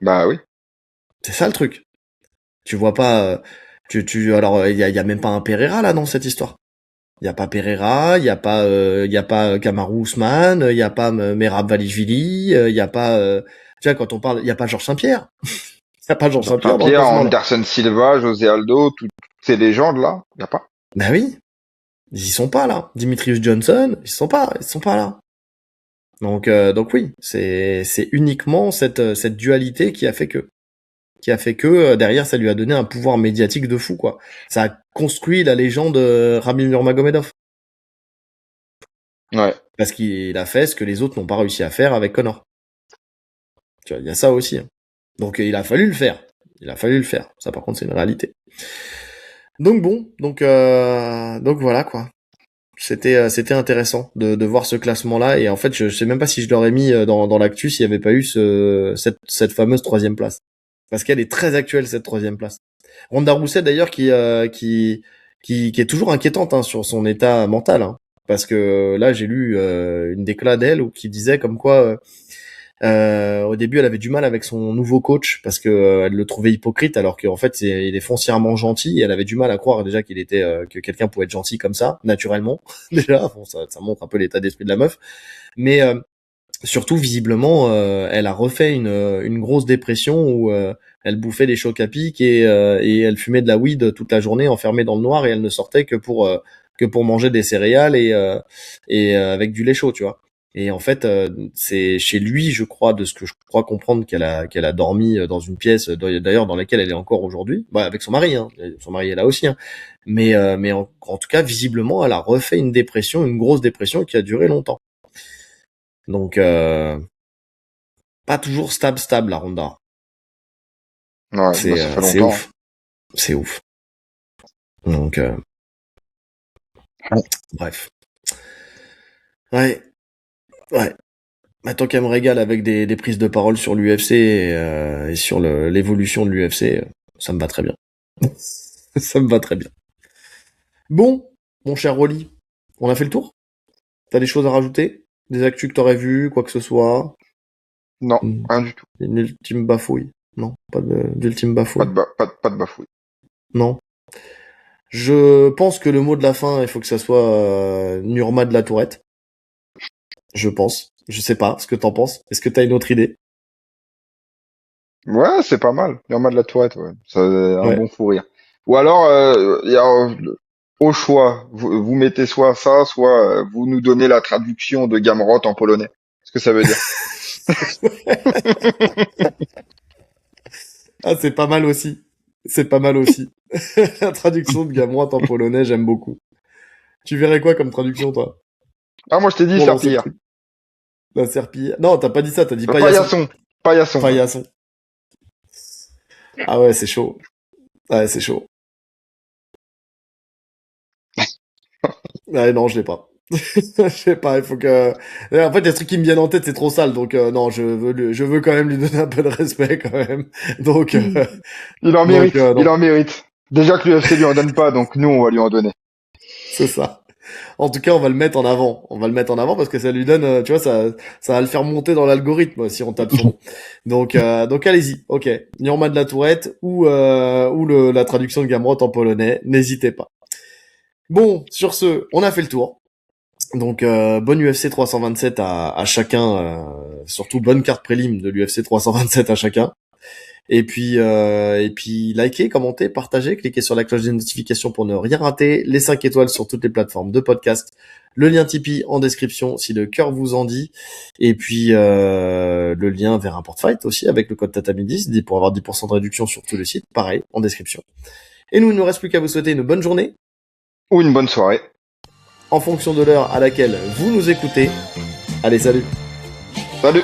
Bah oui. C'est ça le truc. Tu vois pas alors il y a même pas un Pereira là dans cette histoire. Il y a pas Pereira, il y a pas Kamaru Usman, il y a pas Merab Valishvili, il y a pas tu vois quand on parle, il y a pas Georges Saint-Pierre. Il y a pas Georges Saint-Pierre dans le Jean-Pierre, classement là. Anderson Silva, José Aldo, toutes ces légendes là, y a pas. Ben oui, ils y sont pas là. Dimitrius Johnson, ils sont pas là. Donc oui, c'est uniquement cette dualité qui a fait que derrière ça lui a donné un pouvoir médiatique de fou quoi. Ça a construit la légende Rabin Nurmagomedov Ouais. parce qu'il a fait ce que les autres n'ont pas réussi à faire avec Conor. Tu vois, il y a ça aussi. Hein. Donc il a fallu le faire. Ça par contre c'est une réalité. Donc bon, donc voilà quoi. C'était intéressant de voir ce classement là et en fait je sais même pas si je l'aurais mis dans l'actu s'il y avait pas eu cette fameuse troisième place parce qu'elle est très actuelle cette troisième place. Ronda Rousey d'ailleurs qui est toujours inquiétante hein, sur son état mental hein, parce que là j'ai lu une déclat d'elle qui disait comme quoi au début, elle avait du mal avec son nouveau coach parce que elle le trouvait hypocrite, alors qu'en fait, il est foncièrement gentil. Et elle avait du mal à croire déjà qu'il était que quelqu'un pouvait être gentil comme ça, naturellement. Déjà, bon, ça montre un peu l'état d'esprit de la meuf. Mais surtout, visiblement, elle a refait une grosse dépression où elle bouffait des chocs à pic et elle fumait de la weed toute la journée, enfermée dans le noir, et elle ne sortait que pour manger des céréales et avec du lait chaud, tu vois. Et en fait, c'est chez lui, je crois, de ce que je crois comprendre, qu'elle a dormi dans une pièce, d'ailleurs dans laquelle elle est encore aujourd'hui, bah, avec son mari. Hein. Son mari est là aussi. Hein. Mais en tout cas, visiblement, elle a refait une dépression, une grosse dépression qui a duré longtemps. Donc, pas toujours stable la Ronda. Ouais, bah, ça fait C'est longtemps. ouf. C'est ouf. Donc, bref. Ouais. Bah, tant qu'elle me régale avec des prises de parole sur l'UFC et sur l'évolution de l'UFC, ça me va très bien. Ça me va très bien. Bon, mon cher Rolly, on a fait le tour? T'as des choses à rajouter? Des actus que t'aurais vues, quoi que ce soit? Non, rien du tout. Une ultime bafouille? Non, pas d'ultime bafouille? Pas de bafouille. Non. Je pense que le mot de la fin, il faut que ça soit Nurma de la Tourette. Je pense. Je sais pas ce que t'en penses. Est-ce que t'as une autre idée? Ouais, c'est pas mal. Irma de la Tourette, ouais. C'est un Ouais. bon fou rire. Ou alors, au choix, vous mettez soit ça, soit vous nous donnez la traduction de Gamrot en polonais. Ce que ça veut dire. Ah, c'est pas mal aussi. C'est pas mal aussi. La traduction de Gamrot en polonais, j'aime beaucoup. Tu verrais quoi comme traduction, toi? Ah, moi je t'ai dit Pour lancer le serpillière. truc. La serpillière. Non, t'as pas dit ça, t'as dit paillasson. Paillasson. Paillasson. Paillasson. Ah ouais, c'est chaud. Ouais, c'est chaud. Ouais, non, je l'ai pas. Je sais pas, il faut que... En fait, les trucs qui me viennent en tête, c'est trop sale, donc non, je veux quand même lui donner un peu de respect, quand même. Donc, Il en donc mérite. Il non, en mérite. Déjà que l'UFC lui en donne pas, donc nous on va lui en donner. c'est ça. En tout cas, on va le mettre en avant. On va le mettre en avant parce que ça lui donne, tu vois, ça va le faire monter dans l'algorithme si on tape son nom. Donc allez-y. Ok. Nurma de la Tourette ou la traduction de Gamrot en polonais. N'hésitez pas. Bon, sur ce, on a fait le tour. Donc bonne UFC 327 à chacun, surtout bonne carte prélim de l'UFC 327 à chacun. Et puis likez, commentez, partagez, cliquez sur la cloche de notification pour ne rien rater, les 5 étoiles sur toutes les plateformes de podcast, le lien Tipeee en description si le cœur vous en dit, et puis le lien vers un porte-fight aussi avec le code Tatami10 pour avoir 10% de réduction sur tout le site, pareil, en description. Et nous, il ne nous reste plus qu'à vous souhaiter une bonne journée, Ou une bonne soirée. en fonction de l'heure à laquelle vous nous écoutez. Allez, salut! Salut!